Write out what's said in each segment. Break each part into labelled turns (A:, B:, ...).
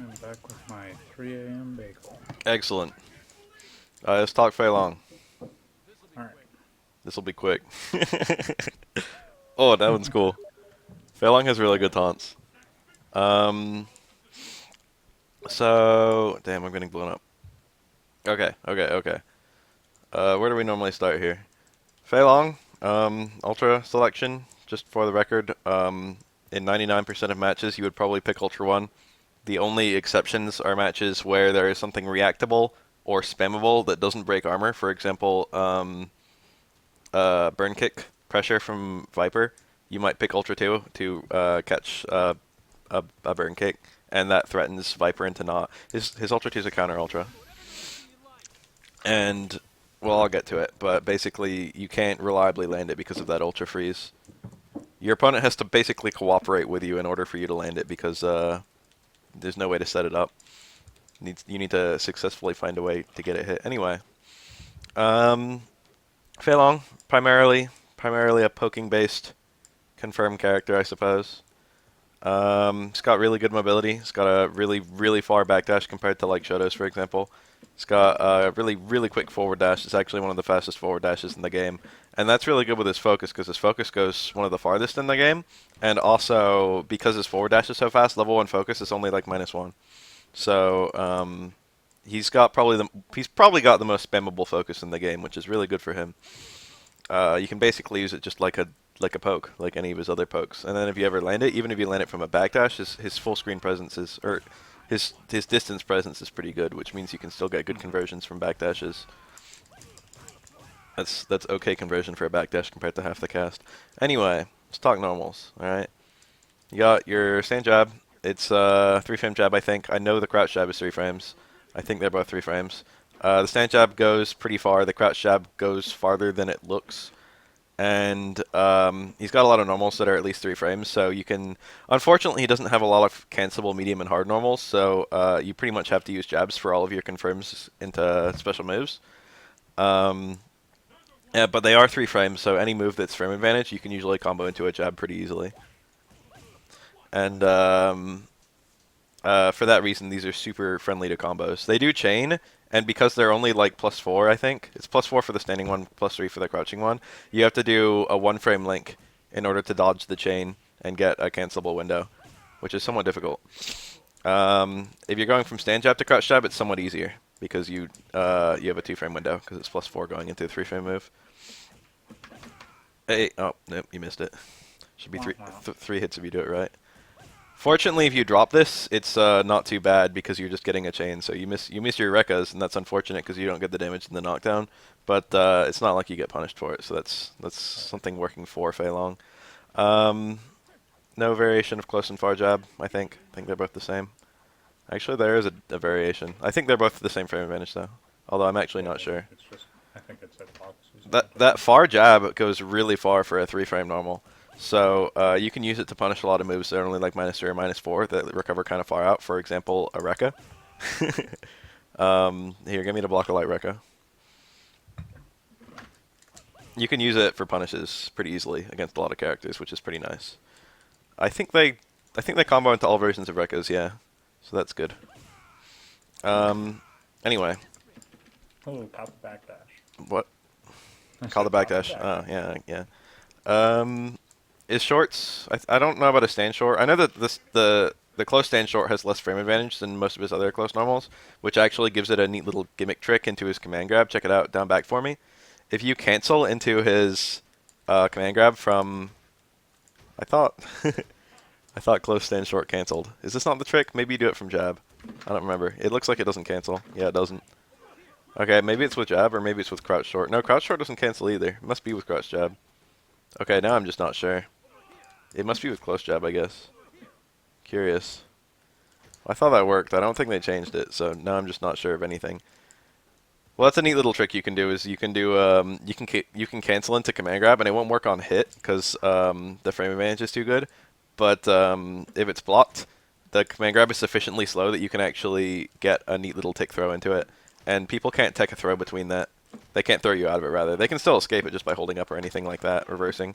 A: I'm back with my 3 a.m. bagel.
B: Excellent. Let's talk Fei Long.
A: Alright.
B: This will be quick. Oh, that one's cool. Fei Long has really good taunts. Um, damn, I'm getting blown up. Okay. Where do we normally start here? Fei Long, Ultra selection, just for the record. In 99% of matches, you would probably pick Ultra 1. The only exceptions are matches where there is something reactable or spammable that doesn't break armor. For example, burn kick pressure from Viper. You might pick Ultra 2 to catch a burn kick, and that threatens Viper into not. His Ultra 2 is a counter Ultra. And, well, I'll get to it, but basically you can't reliably land it because of that Ultra freeze. Your opponent has to basically cooperate with you in order for you to land it because there's no way to set it up. You need to successfully find a way to get it hit. Anyway, Fei Long, primarily a poking-based confirmed character, I suppose. He's got really good mobility. He's got a really far backdash compared to like Shoto's, for example. He's got a really quick forward dash. It's actually one of the fastest forward dashes in the game. And that's really good with his focus because his focus goes one of the farthest in the game. And also, because his forward dash is so fast, level 1 focus is only like -1. So, he's probably got the most spammable focus in the game, which is really good for him. You can basically use it just like a poke, like any of his other pokes. And then if you ever land it, even if you land it from a backdash, his full screen presence is, or his distance presence is pretty good, which means you can still get good conversions from backdashes. That's okay conversion for a backdash compared to half the cast. Anyway, let's talk normals. All right, you got your stand jab. It's 3-frame jab, I think. I know the crouch jab is 3 frames. I think they're both 3 frames. The stand jab goes pretty far. The crouch jab goes farther than it looks. And he's got a lot of normals that are at least 3 frames, so you can... Unfortunately, he doesn't have a lot of cancelable medium and hard normals, so you pretty much have to use jabs for all of your confirms into special moves. Yeah, but they are 3 frames, so any move that's frame advantage, you can usually combo into a jab pretty easily. And for that reason, these are super friendly to combos. They do chain, and because they're only like +4, I think, it's +4 for the standing one, +3 for the crouching one, you have to do a 1-frame link in order to dodge the chain and get a cancelable window, which is somewhat difficult. If you're going from stand jab to crouch jab, it's somewhat easier because you have a 2-frame window because it's +4 going into a 3-frame move. Hey, oh, nope, you missed it. Should be three hits if you do it right. Fortunately, if you drop this, it's not too bad because you're just getting a chain. So you miss your Rekkas, and that's unfortunate because you don't get the damage in the knockdown. But it's not like you get punished for it, so that's something working for Fei Long. No variation of close and far jab, I think. I think they're both the same. Actually, there is a variation. I think they're both the same frame advantage, though. Although I'm actually not sure.
A: It's just, I think it's at boxes.
B: That far jab goes really far for a 3-frame normal. So you can use it to punish a lot of moves that are only like -3 or -4 that recover kind of far out. For example, a Rekka. Here, get me to block a light Rekka. You can use it for punishes pretty easily against a lot of characters, which is pretty nice. I think they combo into all versions of Rekkas, yeah. So that's good. Anyway.
A: Oh, caught the backdash.
B: What? Call the backdash. Oh, yeah. Is shorts? I don't know about a stand short. I know that the close stand short has less frame advantage than most of his other close normals, which actually gives it a neat little gimmick trick into his command grab. Check it out down back for me. If you cancel into his command grab from, I thought I thought close stand short canceled. Is this not the trick? Maybe you do it from jab. I don't remember. It looks like it doesn't cancel. Yeah, it doesn't. Okay, maybe it's with jab or maybe it's with crouch short. No, crouch short doesn't cancel either. It must be with crouch jab. Okay, now I'm just not sure. It must be with close jab, I guess. Curious. I thought that worked. I don't think they changed it, so now I'm just not sure of anything. Well, that's a neat little trick you can do. Is you can do you can cancel into command grab, and it won't work on hit because the frame advantage is too good. But if it's blocked, the command grab is sufficiently slow that you can actually get a neat little tick throw into it, and people can't tech a throw between that. They can't throw you out of it. Rather, they can still escape it just by holding up or anything like that, reversing.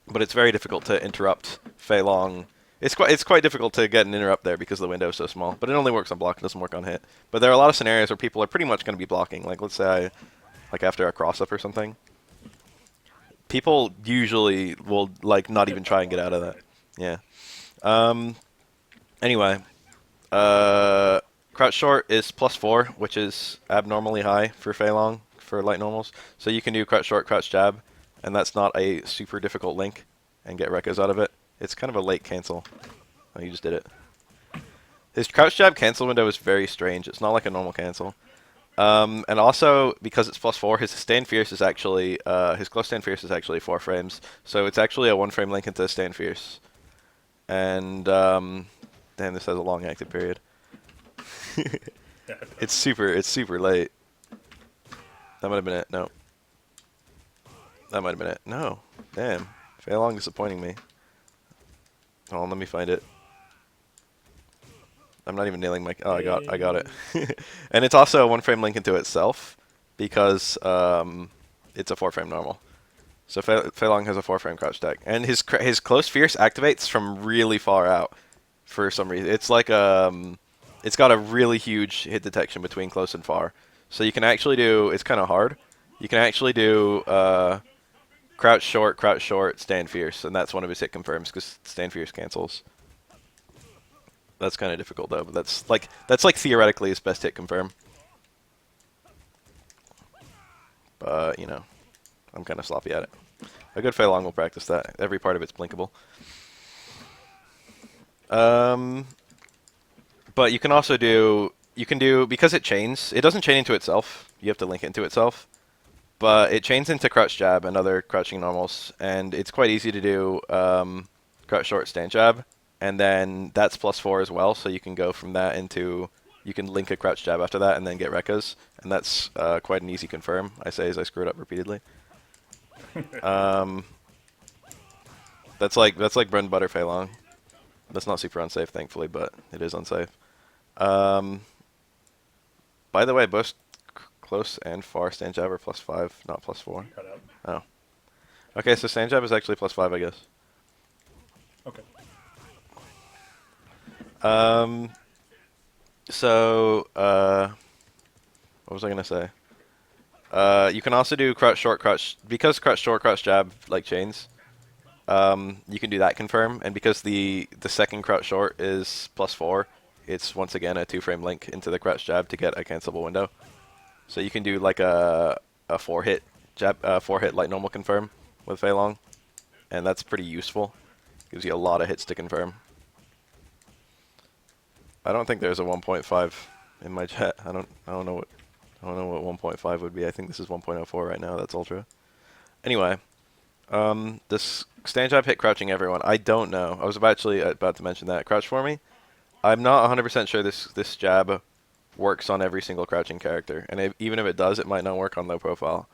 B: But it's very difficult to interrupt Fei Long It's quite difficult to get an interrupt there because the window is so small. But it only works on block, it doesn't work on hit. But there are a lot of scenarios where people are pretty much going to be blocking. Like let's say like after a cross up or something, people usually will like not even
A: Get that
B: try and get
A: block
B: out of that.
A: right.
B: Yeah. Anyway, crouch short is +4, which is abnormally high for Fei Long for light normals. So you can do crouch short, crouch jab, and that's not a super difficult link, and get Rekkas out of it. It's kind of a late cancel. Oh, you just did it. His crouch jab cancel window is very strange. It's not like a normal cancel. And also because it's +4, his stand fierce is actually his close stand fierce is actually 4 frames. So it's actually a 1 frame link into stand fierce. And damn, this has a long active period.
A: Yeah.
B: It's super late. That might have been it. No. That might have been it. No. Damn. Fei Long disappointing me. Hold on, let me find it. I'm not even nailing my. Oh, I got it. And it's also a 1 frame link into itself because it's a 4 frame normal. So Fei Long has a 4 frame crouch deck, and his close fierce activates from really far out for some reason. It's like it's got a really huge hit detection between close and far. So you can actually do. It's kind of hard. You can actually do crouch short, stand fierce, and that's one of his hit confirms because stand fierce cancels. That's kind of difficult though, but that's like theoretically his best hit confirm. But you know, I'm kind of sloppy at it. A good Fei Long will practice that. Every part of it's blinkable. But you can also do because it chains. It doesn't chain into itself. You have to link it into itself. But it chains into crouch jab and other crouching normals, and it's quite easy to do crouch short stand jab, and then that's +4 as well. So you can go from that into you can link a crouch jab after that, and then get Rekkas, and that's quite an easy confirm. I say as I screw it up repeatedly. That's like bread and butter Fei Long. That's not super unsafe, thankfully, but it is unsafe. By the way, both close and far stand jab are +5, not +4.
A: Cut out.
B: Oh. Okay, so stand jab is actually +5, I guess.
A: Okay.
B: So, what was I gonna say? You can also do crouch short, crouch because crouch short, crouch jab like chains. You can do that confirm, and because the second crouch short is +4, it's once again a 2 frame link into the crouch jab to get a cancelable window. So you can do like a 4 hit jab, 4 hit light normal confirm with Fei Long, and that's pretty useful. Gives you a lot of hits to confirm. I don't think there's a 1.5 in my chat. I don't know what 1.5 would be. I think this is 1.04 right now. That's ultra. Anyway, this stand jab hit crouching everyone. I don't know. I was about to mention that. Crouch for me. I'm not 100% sure this jab works on every single crouching character, and even if it does, it might not work on low profile.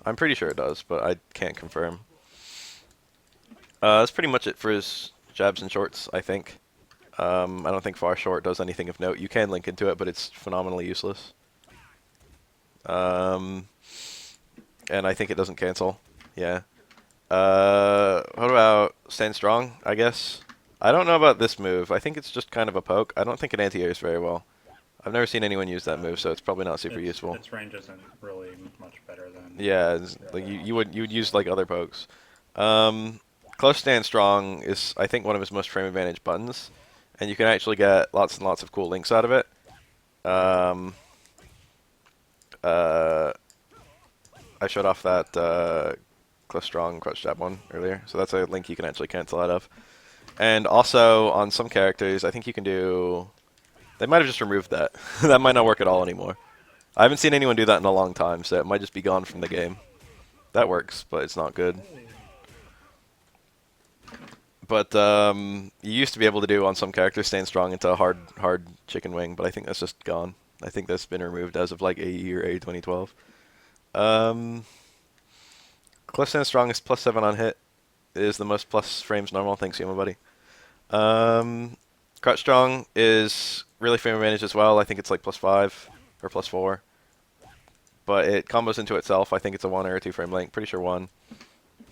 B: I'm pretty sure it does, but I can't confirm. That's pretty much it for his jabs and shorts, I think. I don't think far short does anything of note. You can link into it, but it's phenomenally useless. And I think it doesn't cancel. Yeah. What about stand strong, I guess? I don't know about this move. I think it's just kind of a poke. I don't think it anti-airs very well. I've never seen anyone use that move, so it's probably not super useful.
A: Its range isn't really much better than.
B: Yeah, like you would use like other pokes. Close stand strong is I think one of his most frame advantage buttons, and you can actually get lots and lots of cool links out of it. I showed off that close strong crouch jab one earlier, so that's a link you can actually cancel out of. And also on some characters, I think you can do. They might have just removed that. That might not work at all anymore. I haven't seen anyone do that in a long time, so it might just be gone from the game. That works, but it's not good. But you used to be able to do on some characters stand strong into a hard chicken wing, but I think that's just gone. I think that's been removed as of like AE or AE 2012. Cliff stand strong is +7 on hit. It is the most plus frames normal. Thanks, Yuma buddy. Crouch strong is really frame advantage as well. I think it's like +5 or +4. But it combos into itself. I think it's a 1 or a 2 frame link. Pretty sure 1.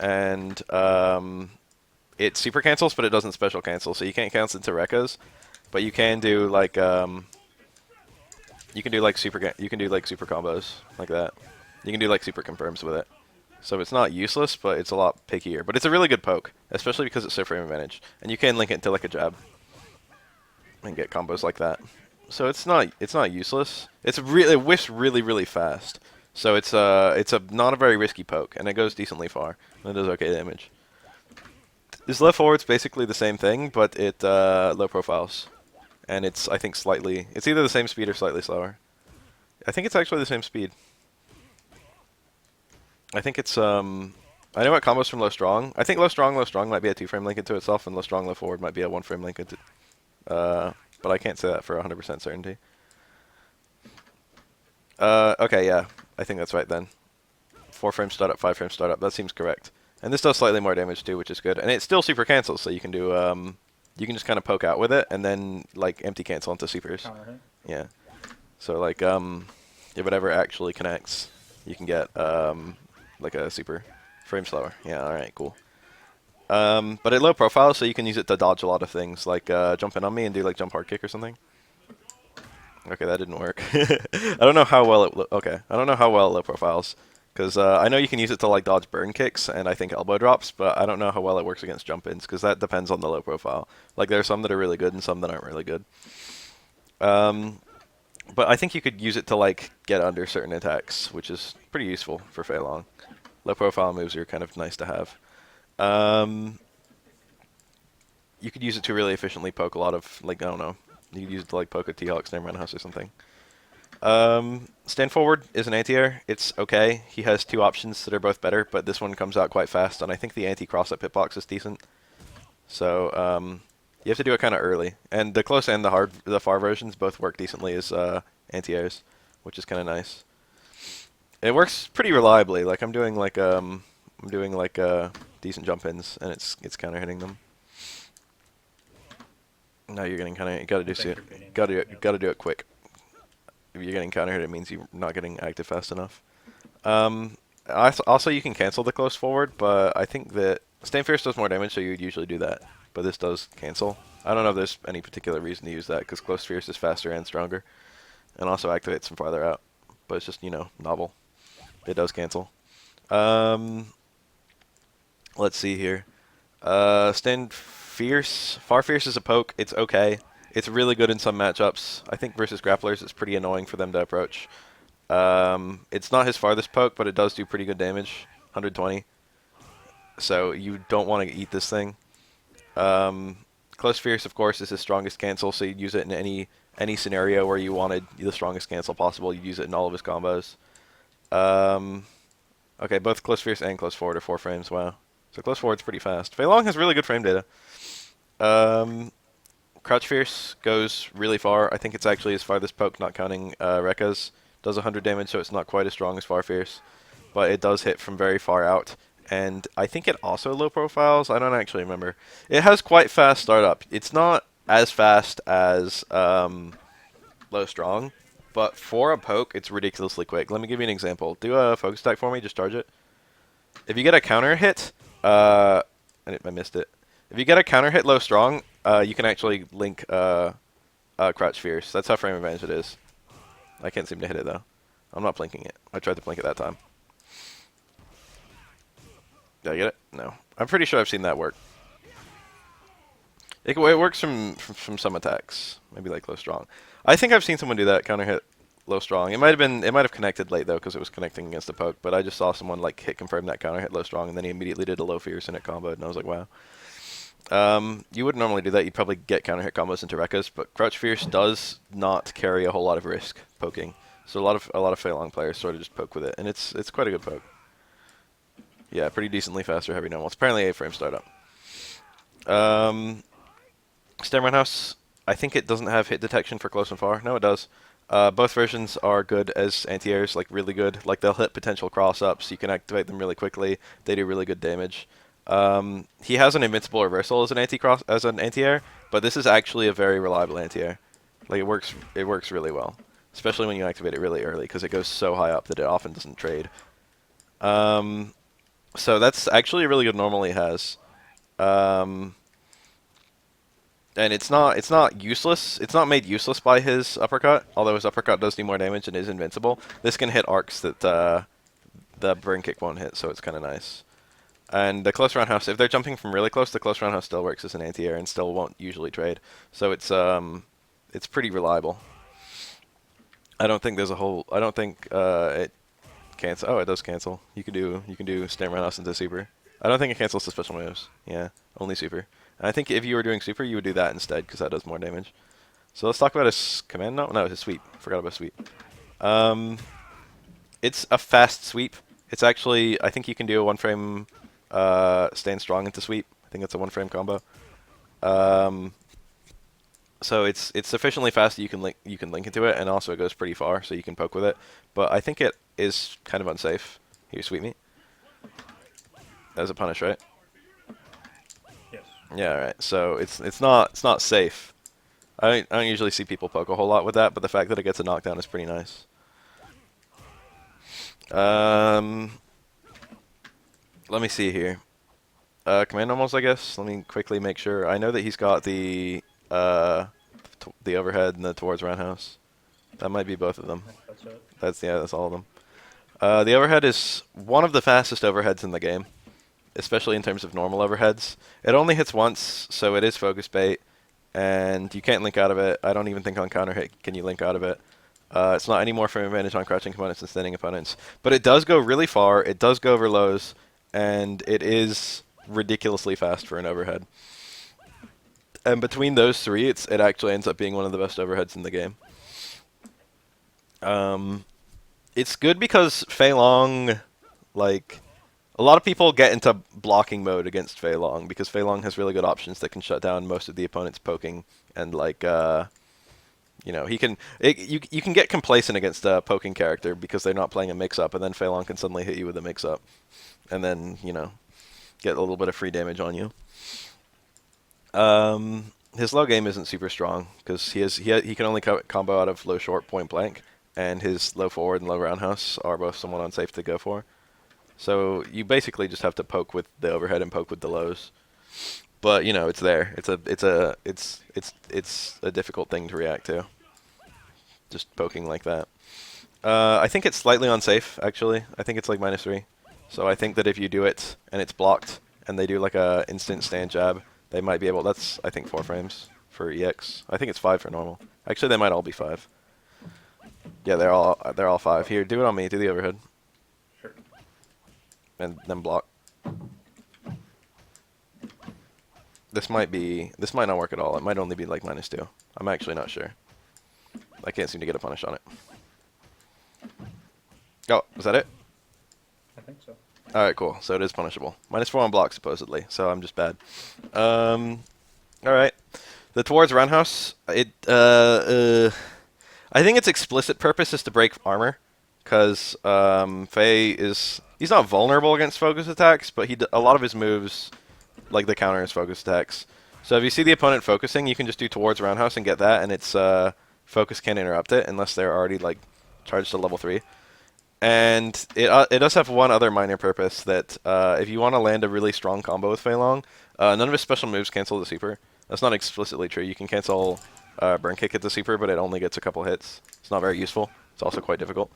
B: And it super cancels, but it doesn't special cancel, so you can't cancel into Rekkas, but you can do like you can do like super combos like that. You can do like super confirms with it. So it's not useless, but it's a lot pickier. But it's a really good poke, especially because it's so frame advantage, and you can link it into like a jab and get combos like that. So it's not useless. It whiffs really fast. So it's a not a very risky poke, and it goes decently far, and it does okay damage. This left forward's basically the same thing, but it low profiles, and it's I think it's either the same speed or slightly slower. I think it's actually the same speed. I think it's I know it combos from low strong. I think low strong might be a 2-frame link into itself, and low strong low forward might be a 1-frame link into. But I can't say that for 100% certainty. Okay, yeah, I think that's right then. 4-frame startup, 5-frame startup. That seems correct. And this does slightly more damage too, which is good. And it still super cancels, so you can do you can just kind of poke out with it and then like empty cancel into supers. Yeah. So like if it ever actually connects, you can get like a super frame slower. Yeah. All right. Cool. But at low profile, so you can use it to dodge a lot of things, like jump in on me and do like jump hard kick or something. Okay, that didn't work. I don't know how well it. Okay, I don't know how well it low profiles, because I know you can use it to like dodge burn kicks and I think elbow drops, but I don't know how well it works against jump ins, because that depends on the low profile. Like there are some that are really good and some that aren't really good. But I think you could use it to like get under certain attacks, which is pretty useful for Fei Long. Low profile moves are kind of nice to have. You could use it to really efficiently poke a lot of, like, I don't know. You could use it to like poke a T-Hawk Snare Roundhouse or something. Stand forward is an anti-air. It's okay. He has 2 options that are both better, but this one comes out quite fast, and I think the anti-cross up hitbox is decent. So you have to do it kind of early. And the close and the far versions both work decently as anti-airs, which is kind of nice. It works pretty reliably. Like I'm doing like decent jump ins, and it's counter hitting them. No, you're getting kind of. You gotta do it quick. If you're getting counter hit, it means you're not getting active fast enough. Also, you can cancel the close forward, but I think that Stand Fierce does more damage, so you'd usually do that. But this does cancel. I don't know if there's any particular reason to use that, because close Fierce is faster and stronger, and also activates from farther out. But it's just novel. It does cancel. Let's see here. Stand Fierce. Far Fierce is a poke. It's okay. It's really good in some matchups. I think versus grapplers, it's pretty annoying for them to approach. It's not his farthest poke, but it does do pretty good damage. 120. So you don't want to eat this thing. Close Fierce, of course, is his strongest cancel, so you'd use it in any scenario where you wanted the strongest cancel possible. You'd use it in all of his combos. Okay, both Close Fierce and Close Forward are 4 frames. Wow. So Close Forward's pretty fast. Fei Long has really good frame data. Crouch Fierce goes really far. I think it's actually his farthest poke, not counting Rekka's. Does 100 damage, so it's not quite as strong as Far Fierce. But it does hit from very far out. And I think it also low profiles. I don't actually remember. It has quite fast startup. It's not as fast as low strong, but for a poke, it's ridiculously quick. Let me give you an example. Do a focus attack for me. Just charge it. If you get a counter hit, I missed it. If you get a counter hit low strong, you can actually link Crouch Fierce. That's how frame advantage it is. I can't seem to hit it though. I'm not blinking it. I tried to blink it that time. Did I get it? No. I'm pretty sure I've seen that work. It works from some attacks. Maybe like low strong. I think I've seen someone do that, counter hit low strong. It might have connected late though, because it was connecting against the poke. But I just saw someone like hit confirm that counter hit low strong, and then he immediately did a low fierce and it comboed, and I was like, wow. You wouldn't normally do that. You'd probably get counter hit combos into Rekkas, but Crouch Fierce does not carry a whole lot of risk poking. So a lot of Fei Long players sort of just poke with it, and it's quite a good poke. Yeah, pretty decently faster heavy normal. It's apparently 8-frame startup. Snare Roundhouse, I think it doesn't have hit detection for close and far. No, it does. Both versions are good as anti-airs, like really good. Like they'll hit potential cross-ups. You can activate them really quickly. They do really good damage. He has an invincible reversal as an anti-air, but this is actually a very reliable anti-air. Like it works really well, especially when you activate it really early, because it goes so high up that it often doesn't trade. So that's actually a really good normal he has. Um, and it's not useless. It's not made useless by his uppercut, although his uppercut does do more damage and is invincible. This can hit arcs that the burn kick won't hit, so it's kind of nice. And the close roundhouse, if they're jumping from really close, the close roundhouse still works as an anti-air and still won't usually trade. So it's pretty reliable. I don't think there's a whole. I don't think it cancel. Oh, it does cancel. You can do stand roundhouse into super. I don't think it cancels the special moves. Yeah, only super. And I think if you were doing super, you would do that instead because that does more damage. So let's talk about his command. No, his sweep. Forgot about sweep. It's a fast sweep. It's actually, I think you can do a one frame stand strong into sweep. I think it's a one frame combo. So it's sufficiently fast that you can link into it, and also it goes pretty far, so you can poke with it. But I think it is kind of unsafe. Here, sweep me. As a punish, right?
A: Yes.
B: Yeah, all right. So it's not safe. I don't usually see people poke a whole lot with that, but the fact that it gets a knockdown is pretty nice. Let me see here. Command normals, I guess. Let me quickly make sure. I know that he's got the overhead and the towards roundhouse. That might be both of them.
A: That's it.
B: That's all of them. The overhead is one of the fastest overheads in the game, especially in terms of normal overheads. It only hits once, so it is focus bait, and you can't link out of it. I don't even think on counter hit can you link out of it. It's not any more frame advantage on crouching opponents than standing opponents. But it does go really far, it does go over lows, and it is ridiculously fast for an overhead. And between those three, it actually ends up being one of the best overheads in the game. It's good because Fei Long, like, a lot of people get into blocking mode against Fei Long because Fei Long has really good options that can shut down most of the opponent's poking, and like, you know, you can get complacent against a poking character because they're not playing a mix-up, and then Fei Long can suddenly hit you with a mix-up, and then, you know, get a little bit of free damage on you. His low game isn't super strong because he can only combo out of low short point blank, and his low forward and low roundhouse are both somewhat unsafe to go for. So you basically just have to poke with the overhead and poke with the lows. But you know, it's there. It's a difficult thing to react to. Just poking like that. I think it's slightly unsafe actually. I think it's like -3. So I think that if you do it and it's blocked and they do like a instant stand jab, they might be able. That's I think 4 frames for EX. I think it's 5 for normal. Actually, they might all be 5. Yeah, they're all 5. Here, do it on me. Do the overhead.
A: Sure.
B: And then block. This might not work at all. It might only be like -2. I'm actually not sure. I can't seem to get a punish on it. Oh, was that it?
A: I think so.
B: Alright, cool. So it is punishable. -4 on block, supposedly. So I'm just bad. Alright. The towards roundhouse, I think its explicit purpose is to break armor. Because Fei he's not vulnerable against focus attacks, but a lot of his moves, like the counter, is focus attacks. So if you see the opponent focusing, you can just do towards roundhouse and get that, and its focus can't interrupt it unless they're already like charged to level 3. And it does have one other minor purpose that if you want to land a really strong combo with Fei Long, none of his special moves cancel the super. That's not explicitly true. You can cancel burn kick at the super, but it only gets a couple hits. It's not very useful. It's also quite difficult.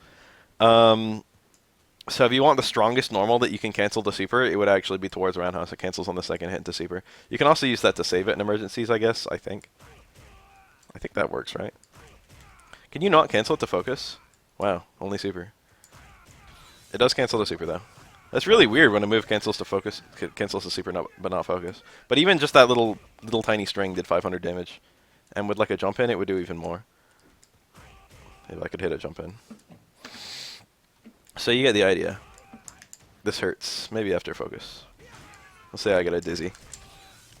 B: So if you want the strongest normal that you can cancel the super, it would actually be towards roundhouse. It cancels on the second hit into super. You can also use that to save it in emergencies, I guess. I think that works, right? Can you not cancel it to focus? Wow, only super. It does cancel the super though. That's really weird when a move cancels to focus, cancels the super, but not focus. But even just that little tiny string did 500 damage, and with like a jump in, it would do even more. If I could hit a jump in. So you get the idea. This hurts. Maybe after focus. Let's say I get a dizzy.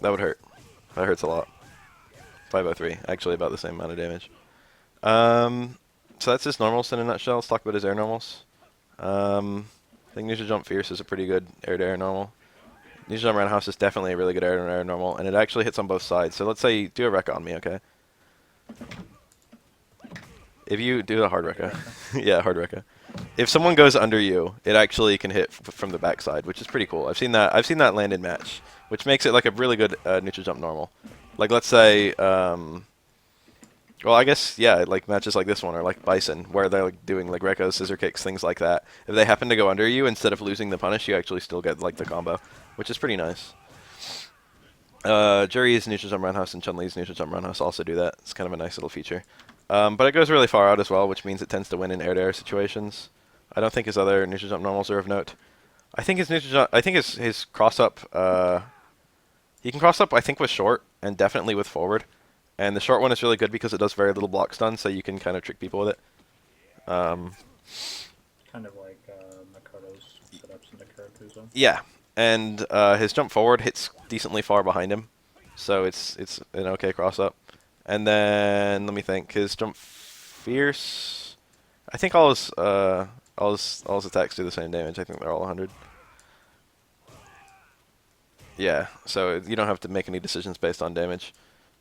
B: That would hurt. That hurts a lot. 503. Actually about the same amount of damage. So that's his normals in a nutshell. Let's talk about his air normals. I think Ninja Jump Fierce is a pretty good air-to-air normal. Ninja Jump Roundhouse is definitely a really good air-to-air normal, and it actually hits on both sides. So let's say you do a Rekka on me, okay? If you do a hard Rekka. Yeah, hard Rekka. If someone goes under you, it actually can hit from the backside, which is pretty cool. I've seen that land in match which makes it like a really good neutral jump normal. Like let's say, well, I guess yeah, like matches like this one or like Bison, where they're like doing like Rekka, scissor kicks, things like that. If they happen to go under you, instead of losing the punish, you actually still get like the combo, which is pretty nice. Juri's neutral jump roundhouse and Chun-Li's neutral jump roundhouse also do that. It's kind of a nice little feature. But it goes really far out as well, which means it tends to win in air-to-air situations. I don't think his other neutral jump normals are of note. I think his neutral jump, I think his cross up, he can cross up I think with short and definitely with forward. And the short one is really good because it does very little block stun, so you can kind of trick people with it.
A: Kind of like Makoto's setups in the character zone.
B: Yeah, and his jump forward hits decently far behind him, so it's an okay cross up. And then let me think, his jump fierce. I think all his attacks do the same damage. I think they're all 100. Yeah, so you don't have to make any decisions based on damage.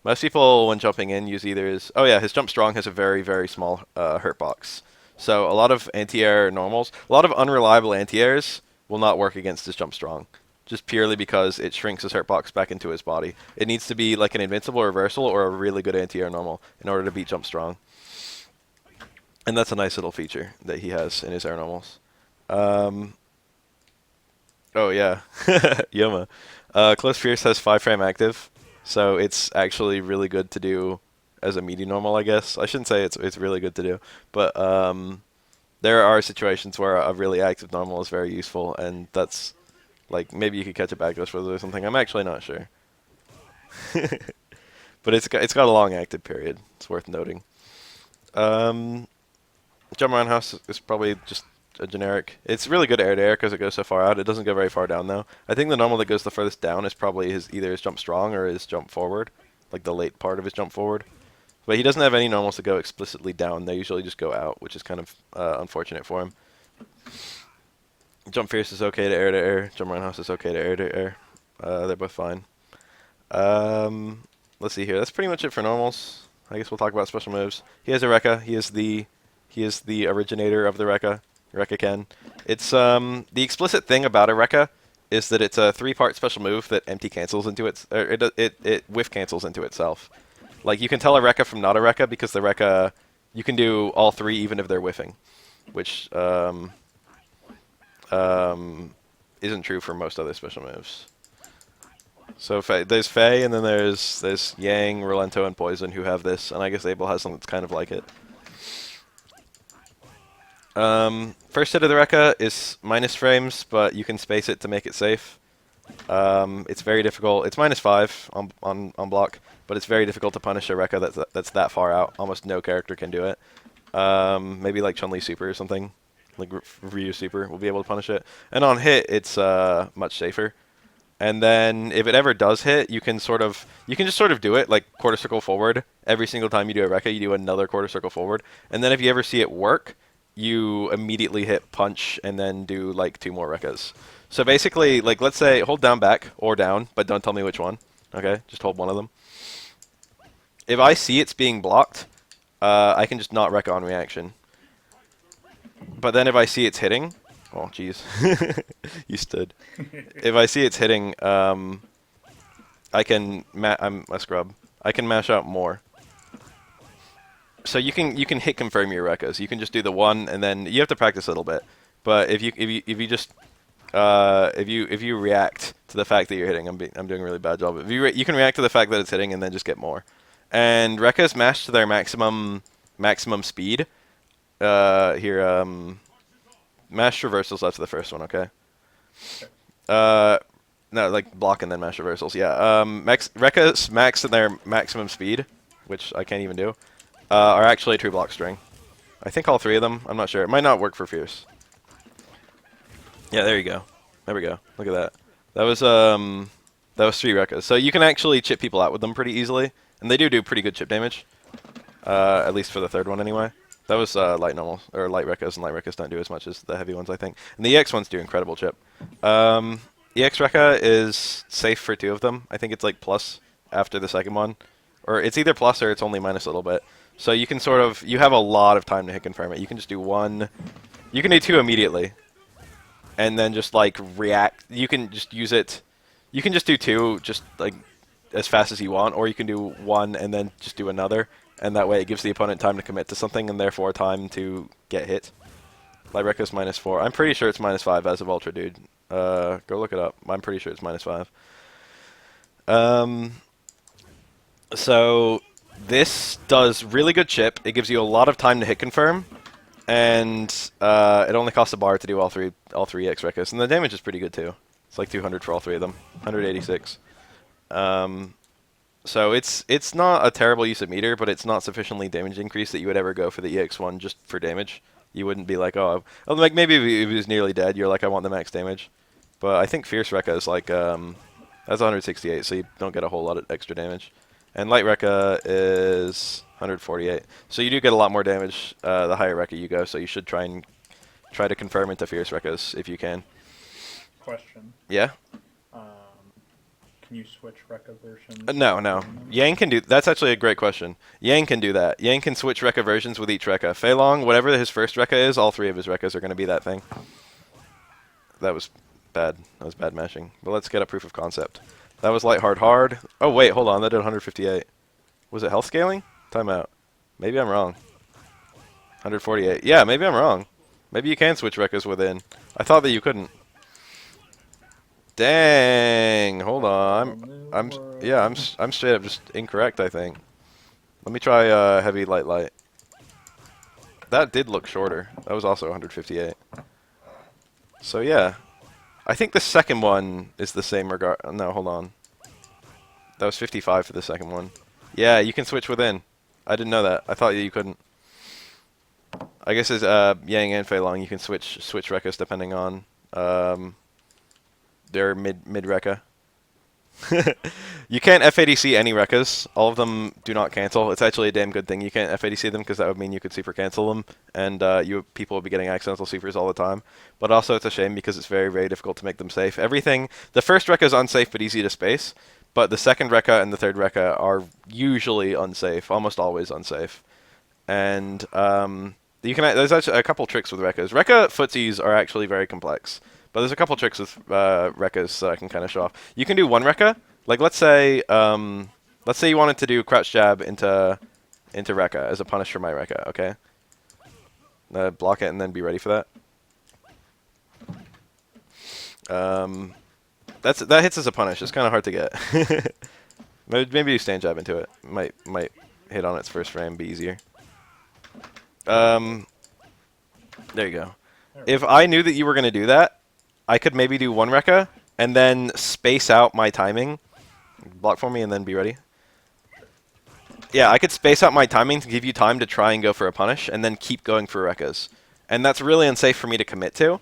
B: Most people, when jumping in, use either his... Oh yeah, his jump strong has a very, very small hurt box. So a lot of anti-air normals, a lot of unreliable anti-airs will not work against his jump strong, just purely because it shrinks his hurt box back into his body. It needs to be like an invincible reversal or a really good anti-air normal in order to beat jump strong. And that's a nice little feature that he has in his air normals. Oh yeah, Yoma. Close Fierce has 5-frame active. So it's actually really good to do as a meaty normal, I guess. I shouldn't say it's really good to do, but there are situations where a really active normal is very useful, and that's like maybe you could catch a backdash with it or something. I'm actually not sure, but it's got a long active period. It's worth noting. Jump Roundhouse is probably just a generic. It's really good air to air because it goes so far out. It doesn't go very far down though. I think the normal that goes the furthest down is probably either his jump strong or his jump forward, like the late part of his jump forward. But he doesn't have any normals that go explicitly down. They usually just go out, which is kind of unfortunate for him. Jump Fierce is okay to air. Jump Roundhouse is okay to air. They're both fine. Let's see here. That's pretty much it for normals. I guess we'll talk about special moves. He has a Rekka. He is the originator of the Rekka Ken. It's the explicit thing about a Rekka is that it's a 3-part special move that empty cancels into it whiff cancels into itself. Like you can tell a Rekka from not a Rekka because the Rekka you can do all 3 even if they're whiffing, which isn't true for most other special moves. So there's Fei, and then there's Yang, Rolento, and Poison who have this, and I guess Abel has something that's kind of like it. First hit of the Rekka is minus frames, but you can space it to make it safe. It's very difficult. It's -5 on block, but it's very difficult to punish a Rekka that's that far out. Almost no character can do it. Maybe like Chun-Li Super or something, like Ryu Super will be able to punish it. And on hit, it's much safer. And then if it ever does hit, you can just sort of do it like quarter circle forward. Every single time you do a Rekka, you do another quarter circle forward. And then if you ever see it work, you immediately hit punch and then do like 2 more Rekkas. So basically, like let's say hold down back or down, but don't tell me which one. Okay, just hold one of them. If I see it's being blocked, I can just not Rekka on reaction. But then if I see it's hitting, oh jeez, you stood. If I see it's hitting, I can I'm a scrub. I can mash out more. So you can hit confirm your Rekkas. You can just do the one, and then you have to practice a little bit. But if you just if you react to the fact that you're hitting, I'm doing a really bad job. If you can react to the fact that it's hitting, and then just get more. And Rekkas mash to their maximum speed. Here, mash reversals after the first one, okay? No, like block and then mash reversals. Yeah. Rekkas max at their maximum speed, which I can't even do. Are actually a true block string. I think all 3 of them. I'm not sure. It might not work for Fierce. Yeah, there you go. There we go. Look at that. That was 3 Rekkas. So you can actually chip people out with them pretty easily, and they do pretty good chip damage. At least for the 3rd one anyway. That was light normal or light Rekkas, and light Rekkas don't do as much as the heavy ones, I think. And the EX ones do incredible chip. EX Rekka is safe for 2 of them. I think it's like plus after the 2nd one, or it's either plus or it's only minus a little bit. So you can you have a lot of time to hit confirm it. You can just do 1. You can do 2 immediately. And then just like react. You can just use it You can just do two, just like as fast as you want, or you can do one and then just do another, and that way it gives the opponent time to commit to something and therefore time to get hit. Light Rekka's -4. I'm pretty sure it's -5 as of Ultra, dude. Go look it up. I'm pretty sure it's -5. So this does really good chip. It gives you a lot of time to hit confirm, and it only costs a bar to do all three EX Rekkas, and the damage is pretty good too. It's like 200 for all three of them, 186. So it's not a terrible use of meter, but it's not sufficiently damage increase that you would ever go for the EX1 just for damage. You wouldn't be like, oh, like maybe if he was nearly dead, you're like, I want the max damage. But I think Fierce Rekka is like, that's 168, so you don't get a whole lot of extra damage. And Light Rekka is 148, so you do get a lot more damage the higher Rekka you go. So you should try to confirm into Fierce Rekkas if you can.
A: Question.
B: Yeah.
A: Can you switch Rekka versions?
B: No. Yang can do. That's actually a great question. Yang can do that. Yang can switch Rekka versions with each Rekka. Fei Long, whatever his first Rekka is, all three of his Rekkas are going to be that thing. That was bad. That was bad mashing. But let's get a proof of concept. That was light, hard, hard. Oh, wait, hold on. That did 158. Was it health scaling? Timeout. Maybe I'm wrong. 148. Yeah, maybe I'm wrong. Maybe you can switch Rekkas within. I thought that you couldn't. Dang. Hold on. I'm straight up just incorrect, I think. Let me try heavy, light, light. That did look shorter. That was also 158. So, yeah. I think the second one is the same regard. No, hold on. That was 55 for the second one. Yeah, you can switch within. I didn't know that. I thought you couldn't. I guess as Yang and Fei Long, you can switch Rekkas depending on their mid Rekka. You can't FADC any Rekkas. All of them do not cancel. It's actually a damn good thing you can't FADC them, because that would mean you could super cancel them, and people would be getting accidental supers all the time. But also it's a shame because it's very, very difficult to make them safe. The first Rekka is unsafe but easy to space, but the second Rekka and the third Rekka are usually unsafe, almost always unsafe. And there's actually a couple tricks with Rekkas. Rekka footsies are actually very complex. But there's a couple tricks with Rekkas that I can kind of show off. You can do one Rekka. Like, let's say you wanted to do crouch jab into Rekka as a punish for my Rekka, okay? Block it and then be ready for that. That hits as a punish. It's kind of hard to get. Maybe you stand jab into it. Might hit on its first frame, be easier. There you go. If I knew that you were going to do that, I could maybe do one Rekka and then space out my timing. Block for me and then be ready. Yeah, I could space out my timing to give you time to try and go for a punish and then keep going for Rekkas. And that's really unsafe for me to commit to,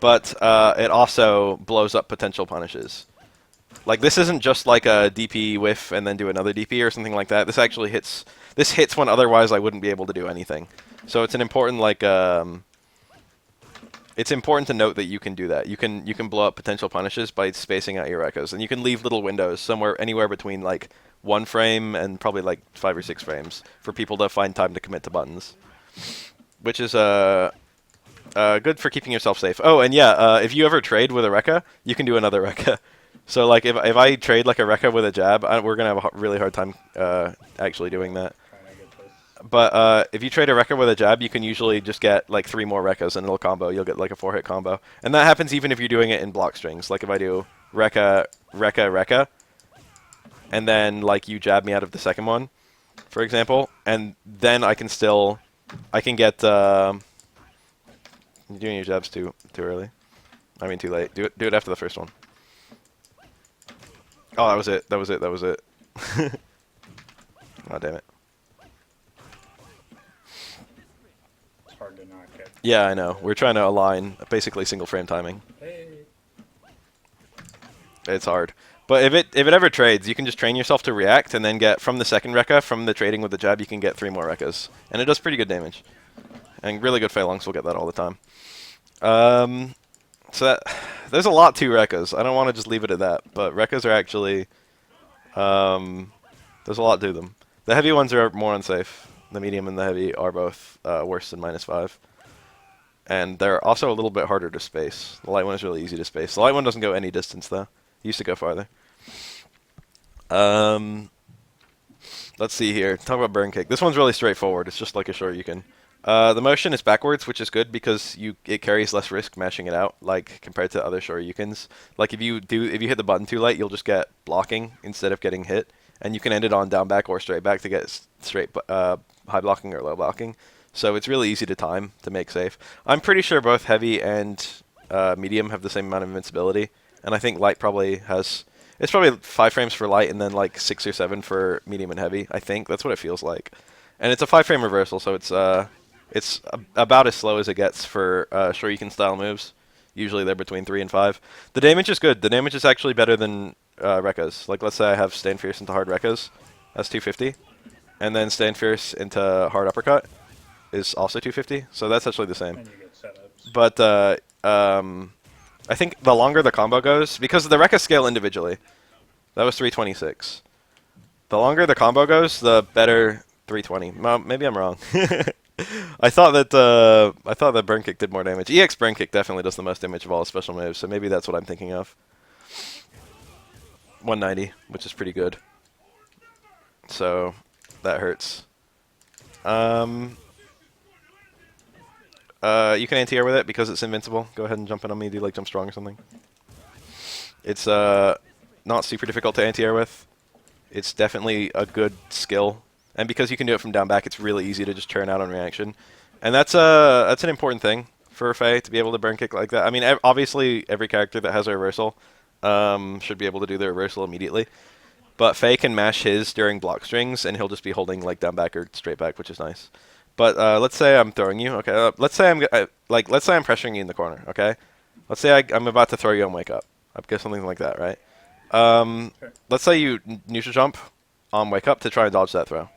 B: but it also blows up potential punishes. Like, this isn't just like a DP whiff and then do another DP or something like that. This actually hits when otherwise I wouldn't be able to do anything. So it's an important, like, it's important to note that you can do that. You can blow up potential punishes by spacing out your Rekkas, and you can leave little windows anywhere between like 1 frame and probably like 5 or 6 frames for people to find time to commit to buttons, which is good for keeping yourself safe. Oh, and yeah, if you ever trade with a Rekka, you can do another Rekka. So like if I trade like a Rekka with a jab, we're gonna have a really hard time actually doing that. But if you trade a Rekka with a jab, you can usually just get like 3 more Rekkas and it'll combo. You'll get like a 4-hit combo. And that happens even if you're doing it in block strings. Like if I do Rekka, Rekka, Rekka, and then like you jab me out of the second one, for example, and then I can get you're doing your jabs too early. I mean too late. Do it after the first one. Oh, that was it. Oh, damn it.
A: Hard to not get.
B: Yeah, I know. We're trying to align basically single frame timing.
A: Hey.
B: It's hard. But if it ever trades, you can just train yourself to react and then get from the second Rekka, from the trading with the jab, you can get 3 more Rekkas. And it does pretty good damage. And really good Fei Longs will get that all the time. So there's a lot to Rekkas. I don't want to just leave it at that, but Rekkas are actually there's a lot to them. The heavy ones are more unsafe. The medium and the heavy are both worse than -5. And they're also a little bit harder to space. The light one is really easy to space. The light one doesn't go any distance, though. He used to go farther. Um, let's see here. Talk about burn kick. This one's really straightforward. It's just like a short you can. The motion is backwards, which is good because it carries less risk mashing it out, like compared to other shoryukens. Like if you hit the button too late, you'll just get blocking instead of getting hit, and you can end it on down back or straight back to get straight high blocking or low blocking. So it's really easy to time to make safe. I'm pretty sure both heavy and medium have the same amount of invincibility, and I think light probably has. It's probably 5 frames for light and then like 6 or 7 for medium and heavy. I think that's what it feels like, and it's a 5-frame reversal, so it's about as slow as it gets for Shoryuken style moves. Usually they're between 3 and 5. The damage is good. The damage is actually better than Rekka's. Like let's say I have Stand Fierce into hard Rekka's, that's 250, and then Stand Fierce into hard uppercut is also 250. So that's actually the same.
A: And you get setups.
B: But I think the longer the combo goes, because the Rekka scale individually, that was 326. The longer the combo goes, the better 320. Maybe I'm wrong. I thought that burn kick did more damage. EX burn kick definitely does the most damage of all the special moves, so maybe that's what I'm thinking of. 190, which is pretty good. So that hurts. You can anti-air with it because it's invincible. Go ahead and jump in on me. Do like jump strong or something. It's not super difficult to anti-air with. It's definitely a good skill. And because you can do it from down back, it's really easy to just turn out on reaction. And that's an important thing for Fei to be able to burn kick like that. I mean, obviously every character that has a reversal should be able to do the reversal immediately. But Fei can mash his during block strings, and he'll just be holding like down back or straight back, which is nice. But let's say I'm throwing you. Okay, let's say I'm pressuring you in the corner. Okay, let's say I'm about to throw you on wake up. I guess something like that, right?
A: Sure.
B: Let's say you neutral jump on wake up to try and dodge that throw.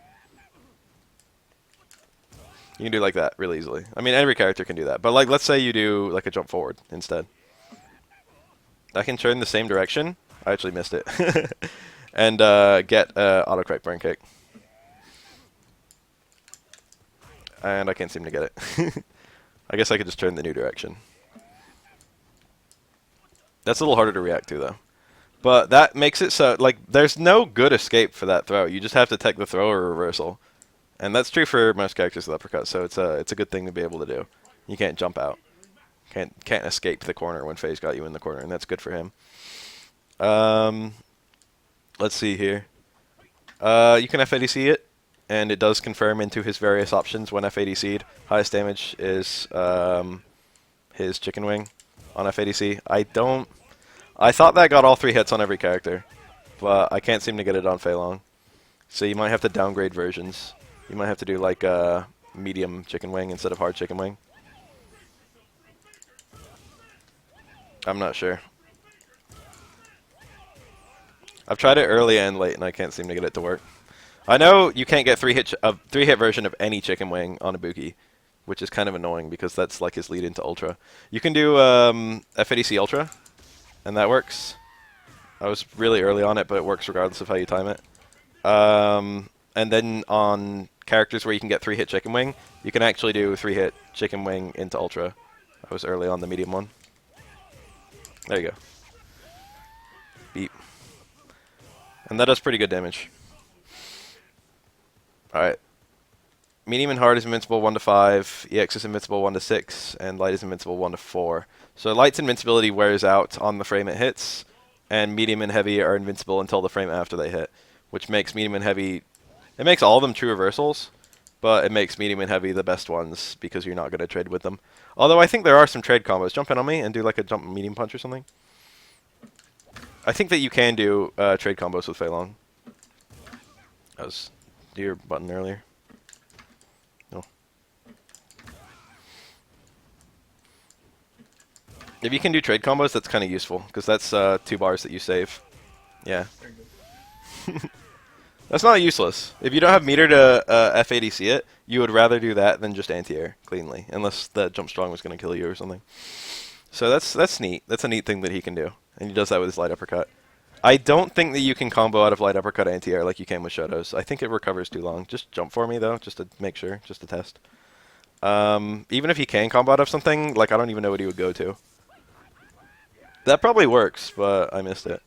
B: You can do like that really easily. I mean, every character can do that. But like, let's say you do like a jump forward instead. I can turn the same direction. I actually missed it. And get autocorrect burn kick. And I can't seem to get it. I guess I could just turn the new direction. That's a little harder to react to, though. But that makes it so, like, there's no good escape for that throw. You just have to tech the throw or reversal. And that's true for most characters with uppercut, so it's a good thing to be able to do. You can't jump out. Can't escape the corner when Fei's got you in the corner, and that's good for him. Let's see here. You can FADC it, and it does confirm into his various options when FADC'd. Highest damage is his chicken wing on FADC. I thought that got all 3 hits on every character, but I can't seem to get it on Fei Long. So you might have to downgrade versions. You might have to do like medium chicken wing instead of hard chicken wing. I'm not sure. I've tried it early and late, and I can't seem to get it to work. I know you can't get 3-hit version of any chicken wing on Ibuki, which is kind of annoying because that's like his lead into Ultra. You can do FADC Ultra, and that works. I was really early on it, but it works regardless of how you time it. And then on characters where you can get 3-hit chicken wing, you can actually do 3-hit chicken wing into Ultra. I was early on the medium one. There you go. Beep. And that does pretty good damage. Alright. Medium and hard is invincible 1 to 5, EX is invincible 1 to 6, and light is invincible 1 to 4. So light's invincibility wears out on the frame it hits, and medium and heavy are invincible until the frame after they hit, which makes medium and heavy... It makes all of them true reversals, but it makes medium and heavy the best ones because you're not going to trade with them. Although I think there are some trade combos. Jump in on me and do like a jump medium punch or something. I think that you can do trade combos with Fei Long. That was your button earlier. No. If you can do trade combos, that's kind of useful because that's 2 bars that you save. Yeah. That's not useless. If you don't have meter to FADC it, you would rather do that than just anti-air cleanly, unless the jump strong was going to kill you or something. So that's neat. That's a neat thing that he can do, and he does that with his light uppercut. I don't think that you can combo out of light uppercut anti-air like you can with Shotos. I think it recovers too long. Just jump for me though, just to make sure, just to test. Even if he can combo out of something, like I don't even know what he would go to. That probably works, but I missed it.